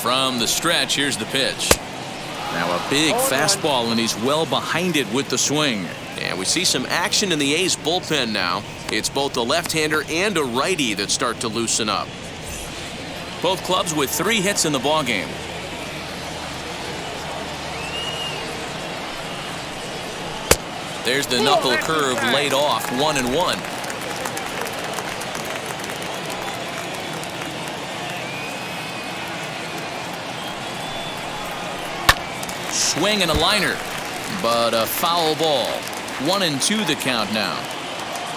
From the stretch, here's the pitch. Now a big fastball, and he's well behind it with the swing. And we see some action in the A's bullpen now. It's both a left-hander and a righty that start to loosen up. Both clubs with 3 hits in the ballgame. There's the knuckle curve laid off, 1-1. Swing and a liner, but a foul ball. 1-2 the count now.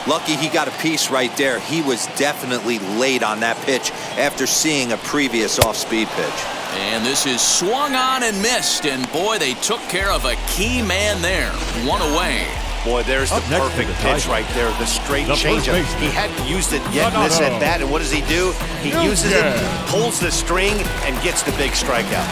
Lucky he got a piece right there. He was definitely late on that pitch after seeing a previous off-speed pitch. And this is swung on and missed, and boy, they took care of a key man there. 1 away. Boy, there's the perfect pitch right there, the straight changeup. He hadn't used it yet in this at-bat, and what does he do? He uses it, pulls the string, and gets the big strikeout.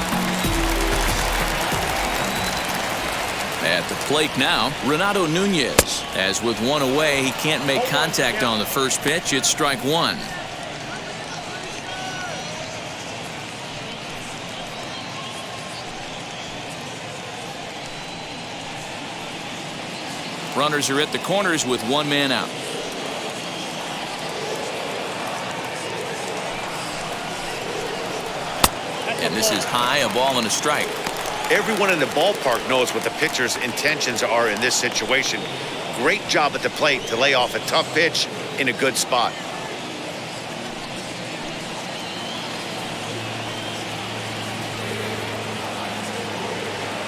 At the plate now, Renato Nunez. As with 1 away, he can't make contact on the first pitch. It's strike 1. Runners are at the corners with 1 man out. And this is high, a ball and a strike. Everyone in the ballpark knows what the pitcher's intentions are in this situation. Great job at the plate to lay off a tough pitch in a good spot.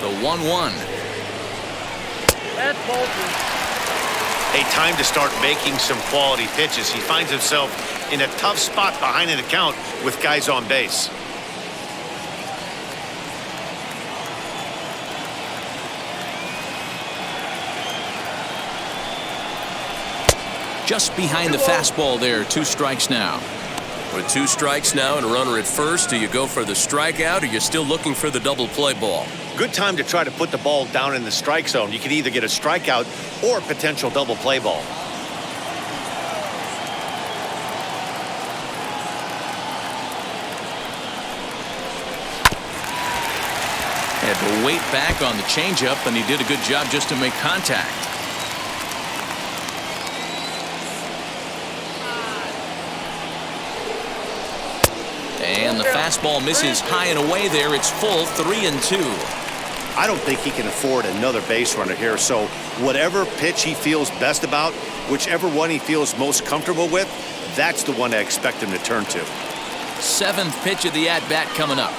The 1-1. That's bolted. A time to start making some quality pitches. He finds himself in a tough spot behind an account with guys on base. Just behind the fastball there. 2 strikes now. With 2 strikes now and a runner at first, do you go for the strikeout or you're still looking for the double play ball? Good time to try to put the ball down in the strike zone. You can either get a strikeout or a potential double play ball. Had to wait back on the changeup, and he did a good job just to make contact. And the fastball misses high and away there. It's full, 3-2. I don't think he can afford another base runner here, so whatever pitch he feels best about, whichever one he feels most comfortable with, that's the one I expect him to turn to. 7th pitch of the at-bat coming up.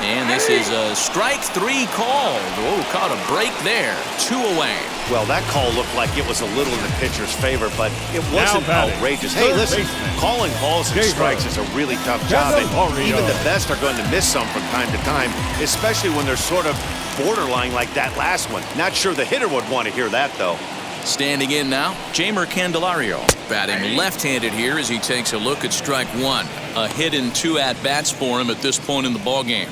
And this is a strike 3 called. Oh, caught a break there. 2 away. Well, that call looked like it was a little in the pitcher's favor, but it wasn't outrageous. Hey, listen, calling balls and strikes is a really tough job, and even the best are going to miss some from time to time, especially when they're sort of borderline like that last one. Not sure the hitter would want to hear that, though. Standing in now, Jeimer Candelario. Batting left-handed here as he takes a look at strike 1. A hit in 2 at-bats for him at this point in the ballgame.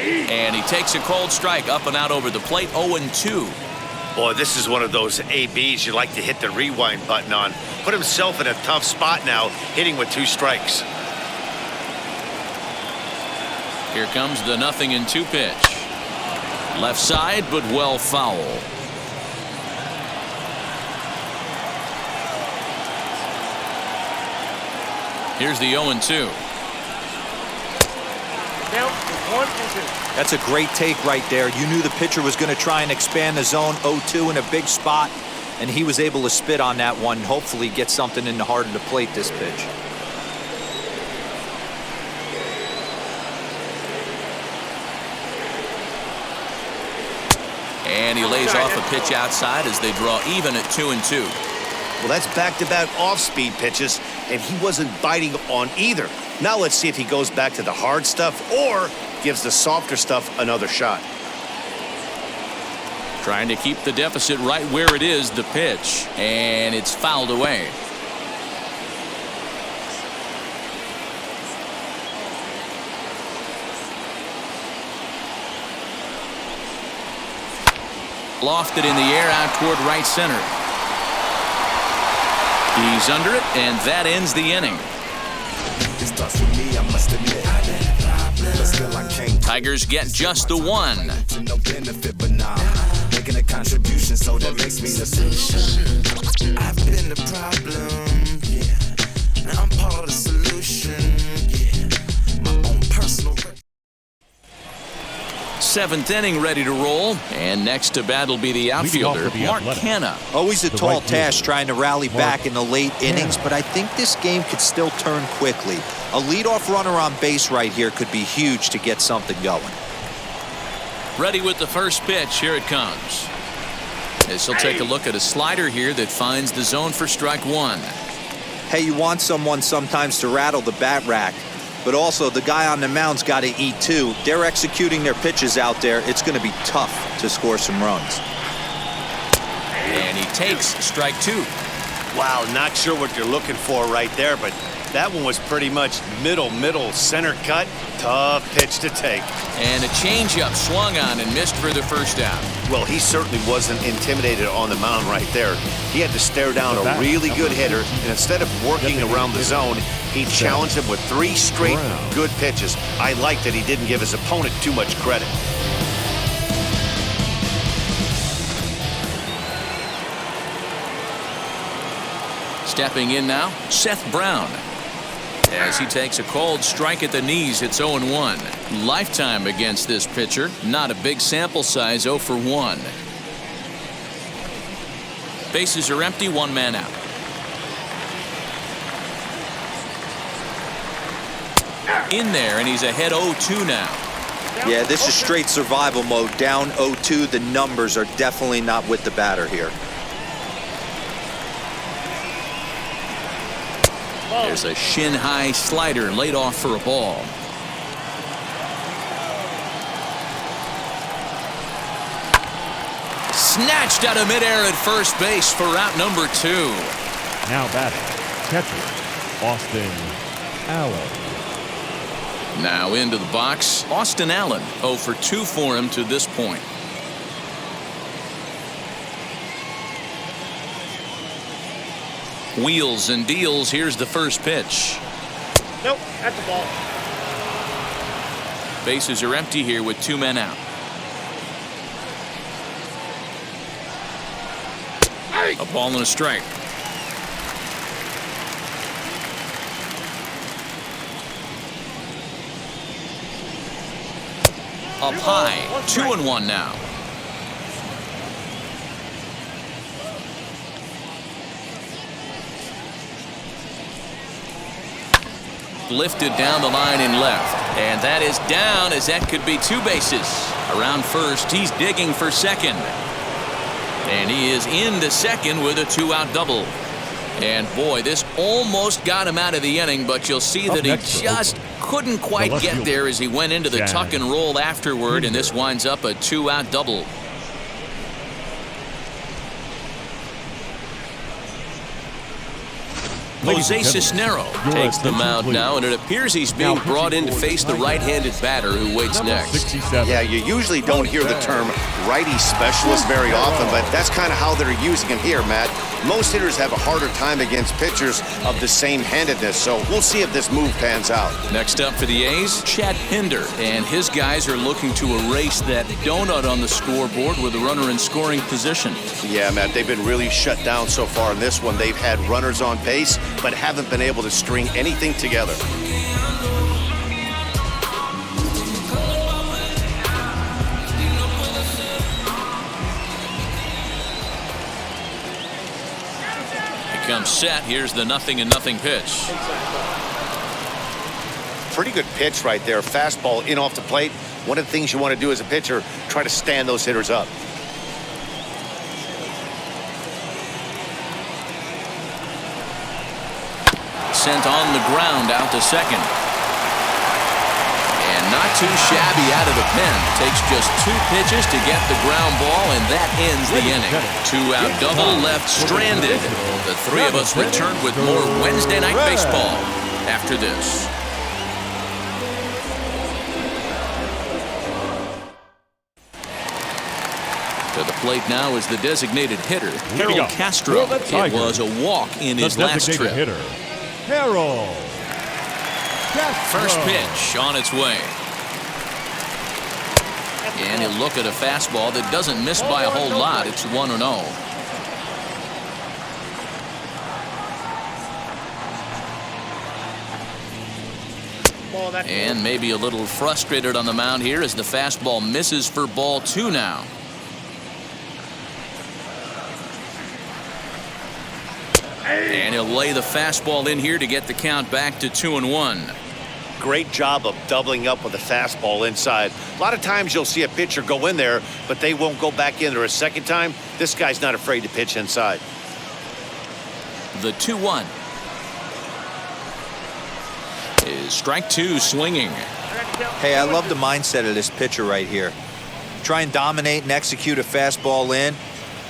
And he takes a cold strike up and out over the plate, 0-2. Boy, this is one of those ABs you like to hit the rewind button on. Put himself in a tough spot now, hitting with 2 strikes. Here comes the 0-2 pitch. Left side, but well foul. Here's the 0-2. That's a great take right there. You knew the pitcher was going to try and expand the zone. 0-2 in a big spot, and he was able to spit on that one. Hopefully get something in the heart of the plate this pitch. And he lays off a pitch outside as they draw even at 2-2. Well, that's back-to-back off-speed pitches, and he wasn't biting on either. Now let's see if he goes back to the hard stuff or gives the softer stuff another shot. Trying to keep the deficit right where it is, the pitch, and it's fouled away. Lofted in the air out toward right center. He's under it, and that ends the inning. It starts with me, I must admit. But still I can't. Tigers get just the one. No benefit, but nah. Making a contribution, so that makes me the solution. I've been the problem, yeah. Now I'm part of the solution, yeah. My own personal. Seventh inning ready to roll, and next to bat will be the outfielder, Mark Canha. Always a tall task trying to rally back in the late innings, but I think this game could still turn quickly. A leadoff runner on base right here could be huge to get something going. Ready with the first pitch. Here it comes. As he'll take a look at a slider here that finds the zone for strike one. Hey, you want someone sometimes to rattle the bat rack, but also the guy on the mound's got to eat too. They're executing their pitches out there. It's going to be tough to score some runs. And he takes strike two. Wow, not sure what you're looking for right there, but that one was pretty much middle, center cut. Tough pitch to take. And a changeup swung on and missed for the first out. Well, he certainly wasn't intimidated on the mound right there. He had to stare down a really good hitter, and instead of working around the zone, he challenged him with 3 straight good pitches. I like that he didn't give his opponent too much credit. Stepping in now, Seth Brown. As he takes a cold strike at the knees, it's 0-1. Lifetime against this pitcher. Not a big sample size, 0 for 1. Bases are empty, 1 man out. In there, and he's ahead 0-2 now. Yeah, this is straight survival mode. Down 0-2. The numbers are definitely not with the batter here. There's a shin-high slider laid off for a ball. Snatched out of midair at first base for out number 2. Now batting, catcher, Austin Allen. Now into the box, Austin Allen. 0 for 2 for him to this point. Wheels and deals. Here's the first pitch. Nope, that's a ball. Bases are empty here with 2 men out. A ball and a strike. Up high, 2-1 now. Lifted down the line in left, and that is down, as that could be 2 bases. Around first, he's digging for second, and he is into second with a 2-out double. And boy, this almost got him out of the inning, but you'll see that he just couldn't quite get there as he went into the tuck and roll afterward, and this winds up a 2-out double. Jose Cisnero takes the mound now, and it appears he's being brought in to face the right-handed batter who waits next. Yeah, you usually don't hear the term righty specialist very often, but that's kind of how they're using him here, Matt. Most hitters have a harder time against pitchers of the same handedness, so we'll see if this move pans out. Next up for the A's, Chad Pinder, and his guys are looking to erase that donut on the scoreboard with a runner in scoring position. Yeah, Matt, they've been really shut down so far in this one. They've had runners on base, but haven't been able to string anything together. Here comes Set. Here's the 0-0 pitch. Pretty good pitch right there. Fastball in off the plate. One of the things you want to do as a pitcher, try to stand those hitters up. Sent on the ground out to second. And not too shabby out of the pen. Takes just 2 pitches to get the ground ball, and that ends the inning. 2-out double left stranded. The 3 of us return with more Wednesday Night Baseball after this. To the plate now is the designated hitter, Harold Castro. It was a walk in his last trip. Harold First pitch on its way. And he'll look at a fastball that doesn't miss by a whole lot. It's 1-0. And maybe a little frustrated on the mound here as the fastball misses for ball 2 now. And he'll lay the fastball in here to get the count back to 2-1. Great job of doubling up with the fastball inside. A lot of times you'll see a pitcher go in there, but they won't go back in there a second time. This guy's not afraid to pitch inside. The 2-1 is strike 2 swinging. Hey, I love the mindset of this pitcher right here. Try and dominate and execute a fastball in,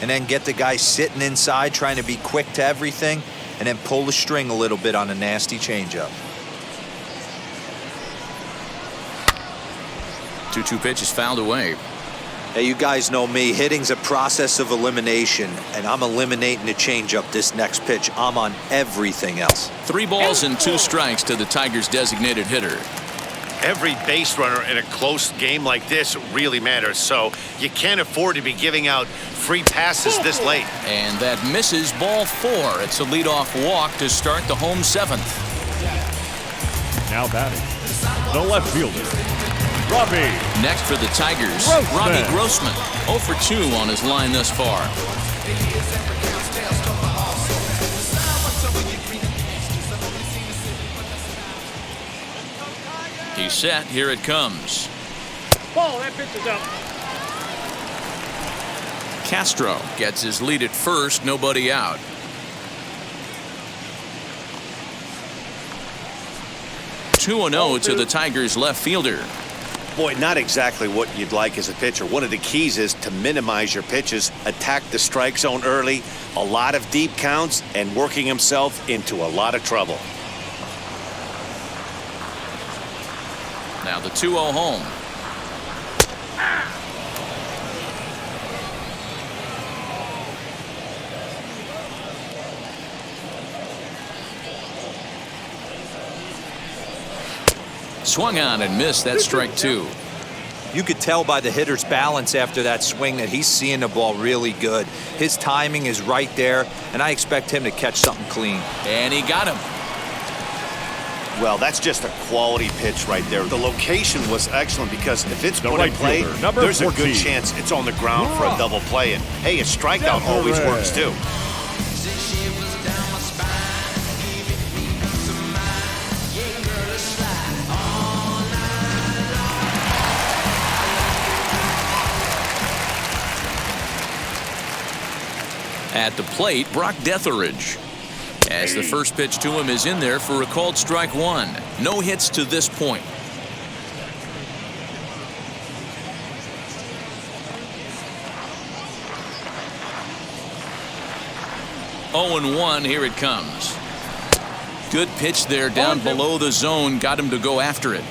and then get the guy sitting inside trying to be quick to everything, and then pull the string a little bit on a nasty changeup. 2-2 pitch is fouled away. Hey, you guys know me. Hitting's a process of elimination, and I'm eliminating the changeup this next pitch. I'm on everything else. 3 balls and 2 strikes to the Tigers' designated hitter. Every base runner in a close game like this really matters, so you can't afford to be giving out free passes this late. And that misses ball 4. It's a leadoff walk to start the home 7th. Now batting, the left fielder, Robbie. Next for the Tigers, Grossman. Robbie Grossman. 0 for 2 on his line thus far. He's set. Here it comes. Ball, that pitch is up. Castro gets his lead at first. Nobody out. Two 2-0 to the Tigers left fielder. Boy, not exactly what you'd like as a pitcher. One of the keys is to minimize your pitches, attack the strike zone early, a lot of deep counts, and working himself into a lot of trouble. Now the 2-0 home. Swung on and missed. That's strike 2. You could tell by the hitter's balance after that swing that he's seeing the ball really good. His timing is right there, and I expect him to catch something clean. And he got him. Well, that's just a quality pitch right there. The location was excellent because if it's put in play, there's 14. A good chance it's on the ground for a double play. And hey, a strikeout always works too. At the plate, Brock Detheridge. As the first pitch to him is in there for a called strike 1. No hits to this point. Oh, 0-1. Here it comes. Good pitch there down below the zone. Got him to go after it.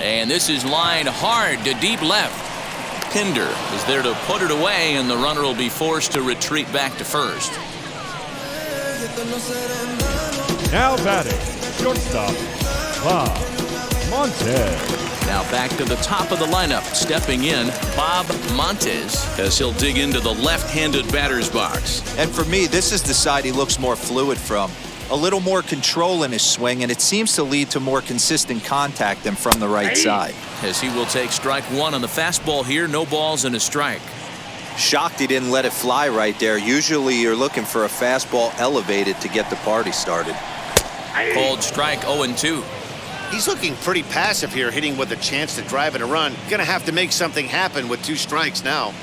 And this is lined hard to deep left. Pinder is there to put it away, and the runner will be forced to retreat back to first. Now batting, shortstop, Bob Montez. Now back to the top of the lineup. Stepping in, Bob Montez, as he'll dig into the left-handed batter's box. And for me, this is the side he looks more fluid from. A little more control in his swing, and it seems to lead to more consistent contact than from the right side. As he will take strike 1 on the fastball here. No balls and a strike. Shocked he didn't let it fly right there. Usually you're looking for a fastball elevated to get the party started. Called strike 0-2. He's looking pretty passive here, hitting with a chance to drive in a run. Gonna have to make something happen with 2 strikes now.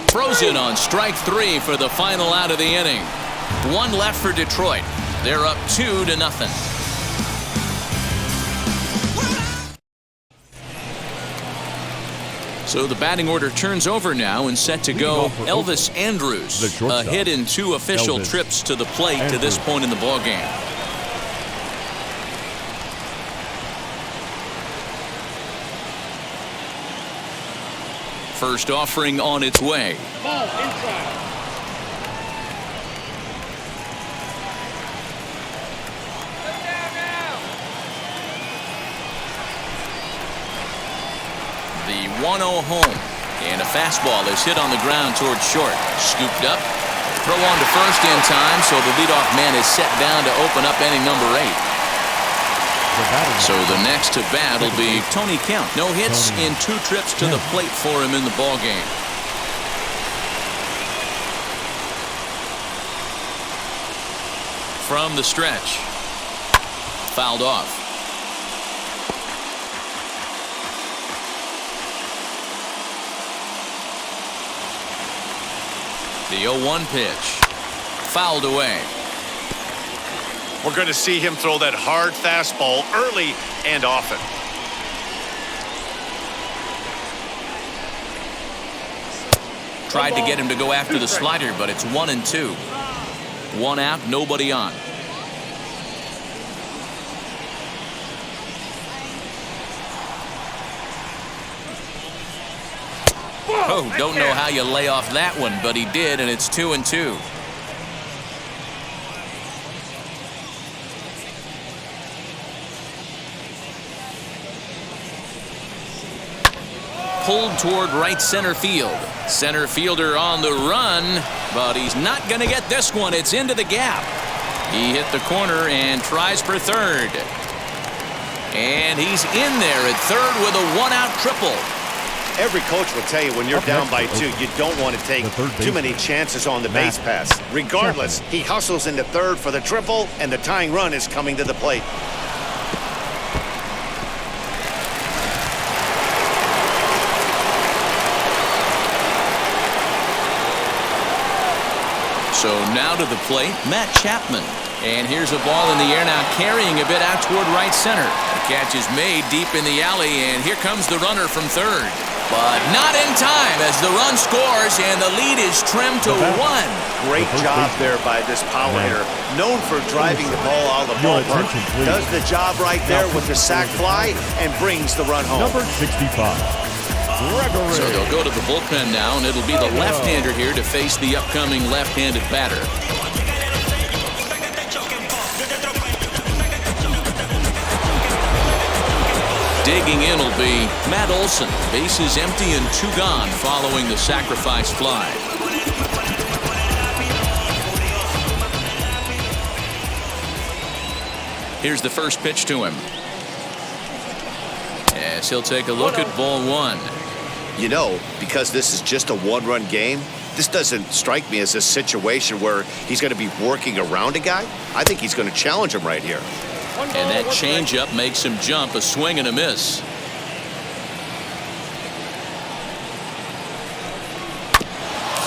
Frozen on strike 3 for the final out of the inning. 1 left for Detroit. They're up 2-0. So the batting order turns over now and set to go. Elvis Andrus, a hit in 2 official trips to the plate to this point in the ballgame. First offering on its way. Ball inside. The 1-0 home. And a fastball is hit on the ground towards short. Scooped up. Throw on to first in time, so the leadoff man is set down to open up inning number 8. So the next to bat will be Tony Kemp. No hits in 2 trips to the plate for him in the ballgame. From the stretch. Fouled off. The 0-1 pitch. Fouled away. We're going to see him throw that hard fastball early and often. Tried to get him to go after the slider, but it's 1-2. 1 out, nobody on. Oh, don't know how you lay off that one, but he did, and it's 2-2. Pulled toward right center field. Center fielder on the run, but he's not going to get this one. It's into the gap. He hit the corner and tries for third. And he's in there at third with a 1-out triple. Every coach will tell you when you're down by 2, you don't want to take too many chances on the base pass. Regardless, he hustles into third for the triple, and the tying run is coming to the plate. So now to the plate, Matt Chapman. And here's a ball in the air now, carrying a bit out toward right center. The catch is made deep in the alley, and here comes the runner from third. But not in time as the run scores, and the lead is trimmed to 1. Great job there by this power hitter. Known for driving the ball out of the ballpark. Does the job right there with the sac fly and brings the run home. Number 65. So they'll go to the bullpen now, and it'll be the left-hander here to face the upcoming left-handed batter. Digging in will be Matt Olson. Bases empty and 2 gone following the sacrifice fly. Here's the first pitch to him. As he'll take a look at ball 1. You know, because this is just a 1-run game, this doesn't strike me as a situation where he's going to be working around a guy. I think he's going to challenge him right here. And that changeup makes him jump, a swing and a miss.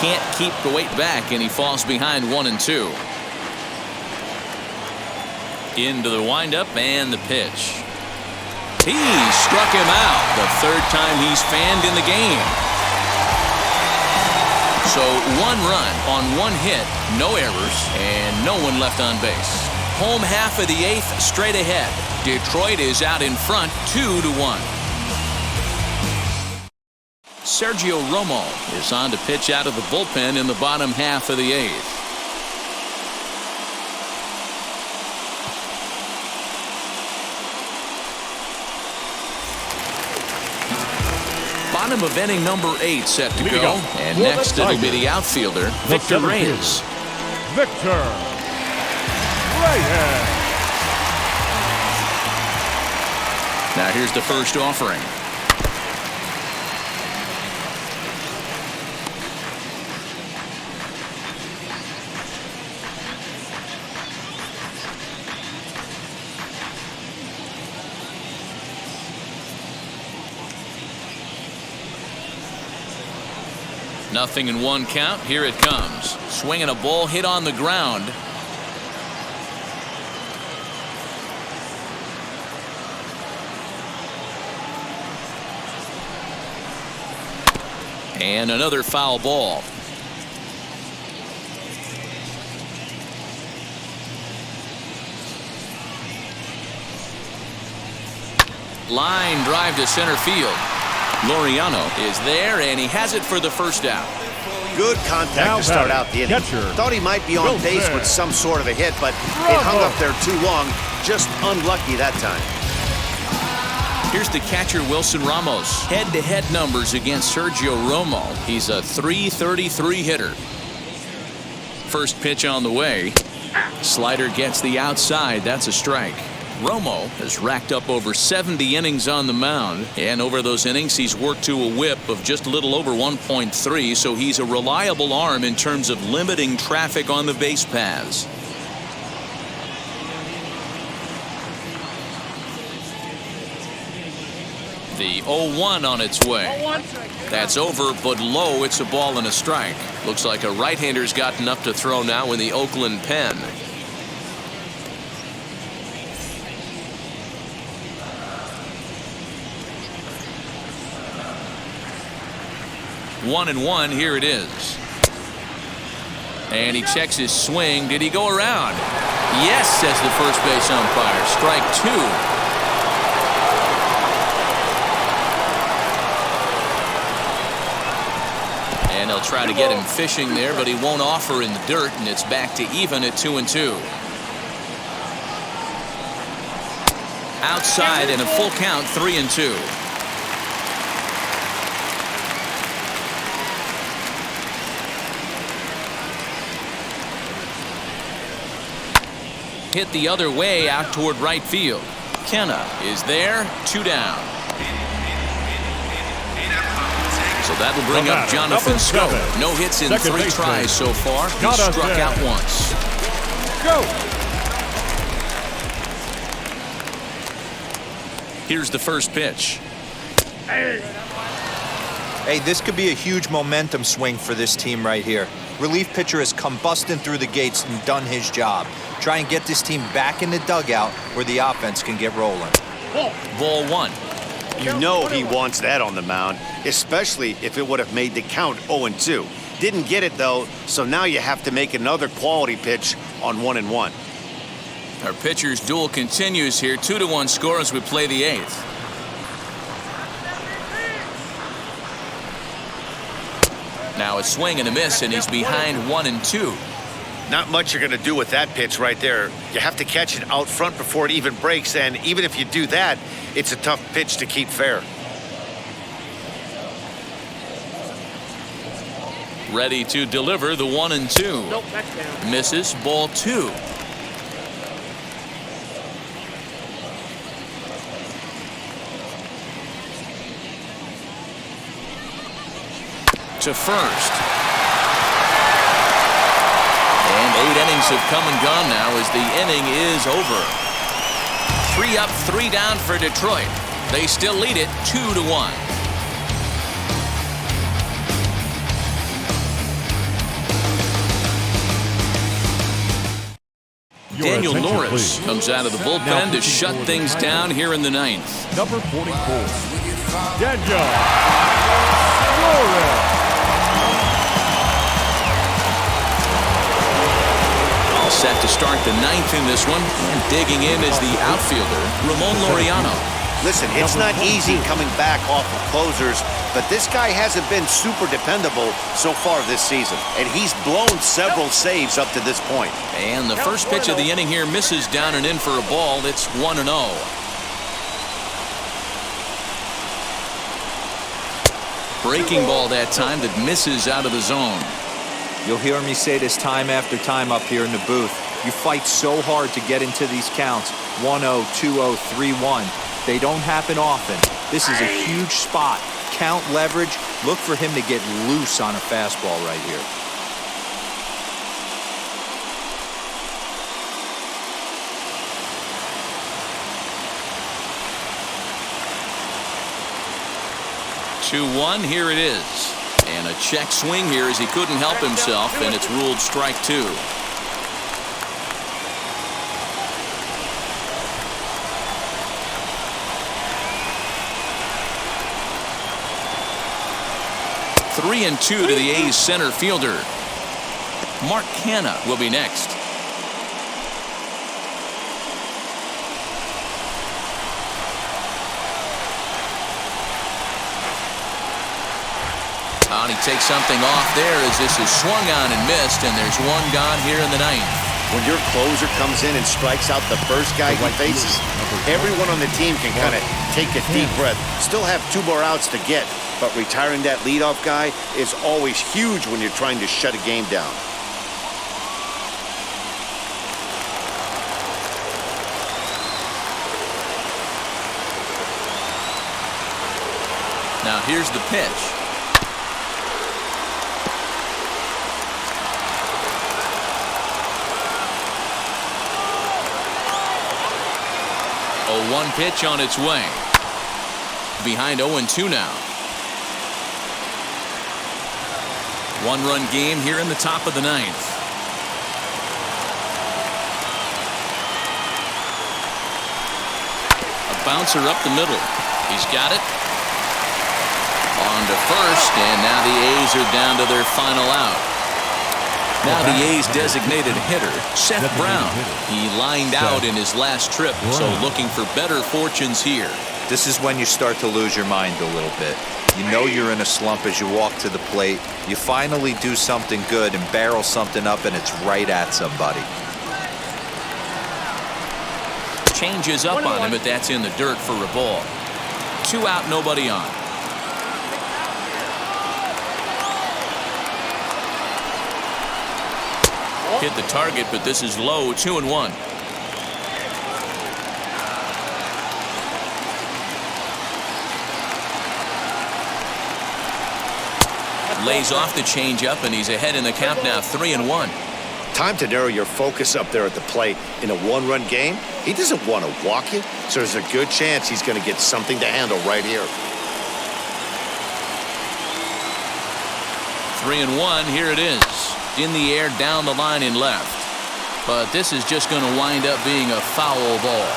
Can't keep the weight back, and he falls behind 1-2. Into the windup and the pitch. He struck him out, the 3rd time he's fanned in the game. So 1 run on 1 hit, no errors, and no one left on base. Home half of the 8th straight ahead. Detroit is out in front 2-1. Sergio Romo is on to pitch out of the bullpen in the bottom half of the 8th. Bottom of inning number 8 set to go. And next it'll be the outfielder, Victor Reyes. Victor Reyes. Now here's the first offering. Nothing in 1 count. Here it comes. Swinging a ball hit on the ground. And another foul ball. Line drive to center field. Laureano is there, and he has it for the first out. Good contact to start out the inning. Thought he might be on base with some sort of a hit, but it hung up there too long. Just unlucky that time. Here's the catcher, Wilson Ramos. Head-to-head numbers against Sergio Romo. He's a .333 hitter. First pitch on the way. Slider gets the outside. That's a strike. Romo has racked up over 70 innings on the mound, and over those innings he's worked to a whip of just a little over 1.3, so he's a reliable arm in terms of limiting traffic on the base paths. The 0-1 on its way. That's over, but low. It's a ball and a strike. Looks like a right-hander's gotten up to throw now in the Oakland pen. 1-1. Here it is. And he checks his swing. Did he go around? Yes, says the first base umpire. Strike two. And they'll try to get him fishing there, but he won't offer in the dirt, and it's back to even at 2-2. Outside and a full count, 3-2. Hit the other way out toward right field. Kenna is there, 2 down. So that'll bring up Jonathan Scope. No hits in 3 tries so far. He struck out once. Go. Here's the first pitch. Hey, this could be a huge momentum swing for this team right here. Relief pitcher has come busting through the gates and done his job. Try and get this team back in the dugout where the offense can get rolling. Ball 1. You know he wants that on the mound, especially if it would have made the count 0-2. Didn't get it, though, so now you have to make another quality pitch on 1-1. Our pitcher's duel continues here. 2-1 score as we play the 8th. Now a swing and a miss, and he's behind 1-2. Not much you're going to do with that pitch right there. You have to catch it out front before it even breaks, and even if you do that, it's a tough pitch to keep fair. Ready to deliver the 1-2. Nope, that's down. Misses, ball 2. To first. And 8 innings have come and gone now as the inning is over. 3 up, 3 down for Detroit. They still lead it 2-1. Daniel Norris comes out of the bullpen to shut things down here in the 9th. Number 44, Daniel Norris. All set to start the 9th in this one, and digging in is the outfielder, Ramon Laureano. Listen, it's not easy coming back off of closers, but this guy hasn't been super dependable so far this season, and he's blown several saves up to this point. And the first pitch of the inning here misses down and in for a ball. It's 1-0. Breaking ball that time that misses out of the zone. You'll hear me say this time after time up here in the booth. You fight so hard to get into these counts. 1-0, 2-0, 3-1. They don't happen often. This is a huge spot. Count leverage. Look for him to get loose on a fastball right here. Two-1, here it is. And a check swing here as he couldn't help himself, and it's ruled strike 2. Three and 2 to the A's center fielder. Mark Canha will be next. And he takes something off there as this is swung on and missed, and there's one gone here in the ninth. When your closer comes in and strikes out the first guy he faces, everyone on the team can kind of take a deep breath. Still have 2 more outs to get, but retiring that leadoff guy is always huge when you're trying to shut a game down. Now here's the pitch. Oh, 1 pitch on its way. Behind 0-2 now. 1-run game here in the top of the ninth. A bouncer up the middle. He's got it. On to first, and now the A's are down to their final out. Now the A's designated hitter, Sept Brown. He lined out in his last trip, so looking for better fortunes here. This is when you start to lose your mind a little bit. You know you're in a slump as you walk to the plate. You finally do something good and barrel something up, and it's right at somebody. Changes up on him, but that's in the dirt for a ball. 2 out, nobody on. Hit the target, but this is low. 2-1. Lays off the changeup, and he's ahead in the count now. 3-1. Time to narrow your focus up there at the plate. In a 1-run game, he doesn't want to walk you, so there's a good chance he's going to get something to handle right here. 3-1. Here it is. In the air, down the line and left. But this is just going to wind up being a foul ball.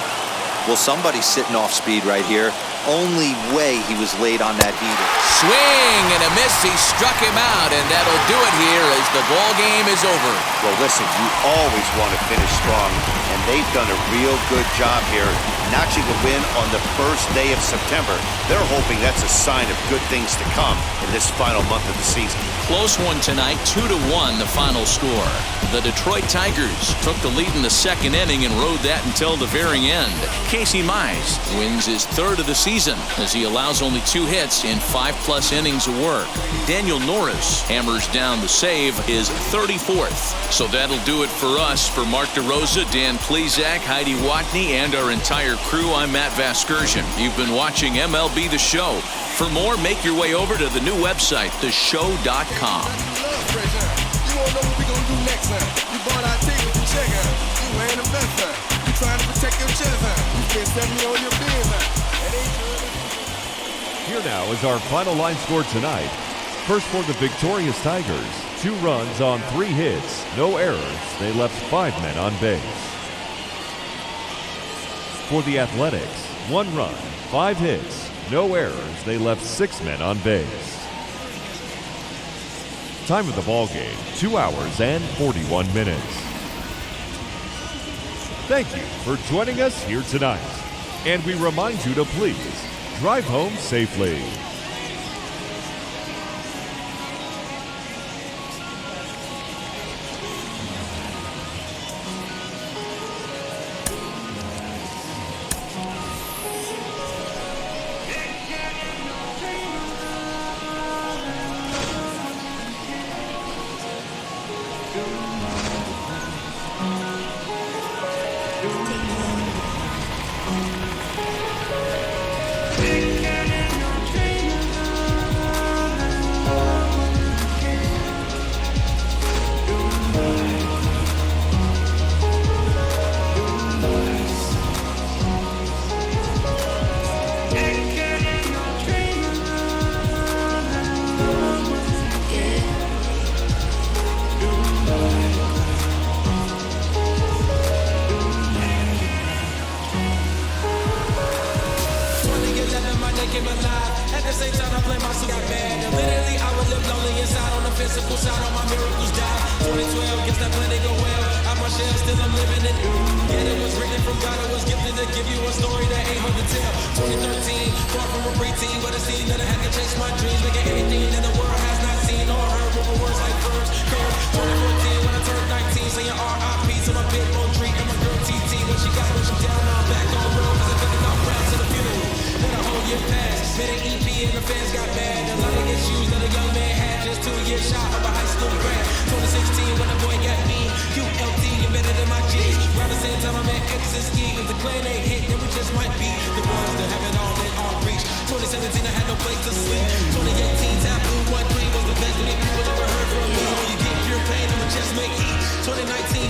Well, somebody's sitting off speed right here. Only way he was late on that heater. Swing and a miss. He struck him out, and that'll do it here as the ball game is over. Well, listen, you always want to finish strong, and they've done a real good job here notching a win on the first day of September. They're hoping that's a sign of good things to come in this final month of the season. Close one tonight, 2-1 the final score. The Detroit Tigers took the lead in the second inning and rode that until the very end. Casey Mize wins his 3rd of the season as he allows only 2 hits in 5+ innings of work. Daniel Norris hammers down the save, his 34th. So that'll do it for us. For Mark DeRosa, Dan Plezak, Heidi Watney, and our entire crew, I'm Matt Vasgersian. You've been watching MLB The Show. For more, make your way over to the new website, theshow.com. Here now is our final line score tonight. First for the victorious Tigers, 2 runs on 3 hits, no errors. They left 5 men on base. For the Athletics, 1 run, 5 hits, no errors. They left 6 men on base. Time of the ball game, 2 hours and 41 minutes. Thank you for joining us here tonight. And we remind you to please drive home safely. At the same time, I play myself got bad. And literally, I would live lonely inside on the physical side. All my miracles died. 2012, guess that plan didn't go well. I'm my shell, still I'm living it. Yeah, it was written from God. It was gifted to give you a story that ain't hard to tell. 2013, far from a preteen, but it seemed that I had to chase my dreams, making anything that the world has not seen. when she got pushed down on back on the road, cause I took it off round to the funeral. Let a whole year pass, made an EP and the fans got mad. A lot of issues that a young man had, just 2 years shy of a high school grad. 2016 when the boy got me, QLT, you better than my G's. Around the same time I met X and Ski, if the clan ain't hit, then we just might be the ones that have it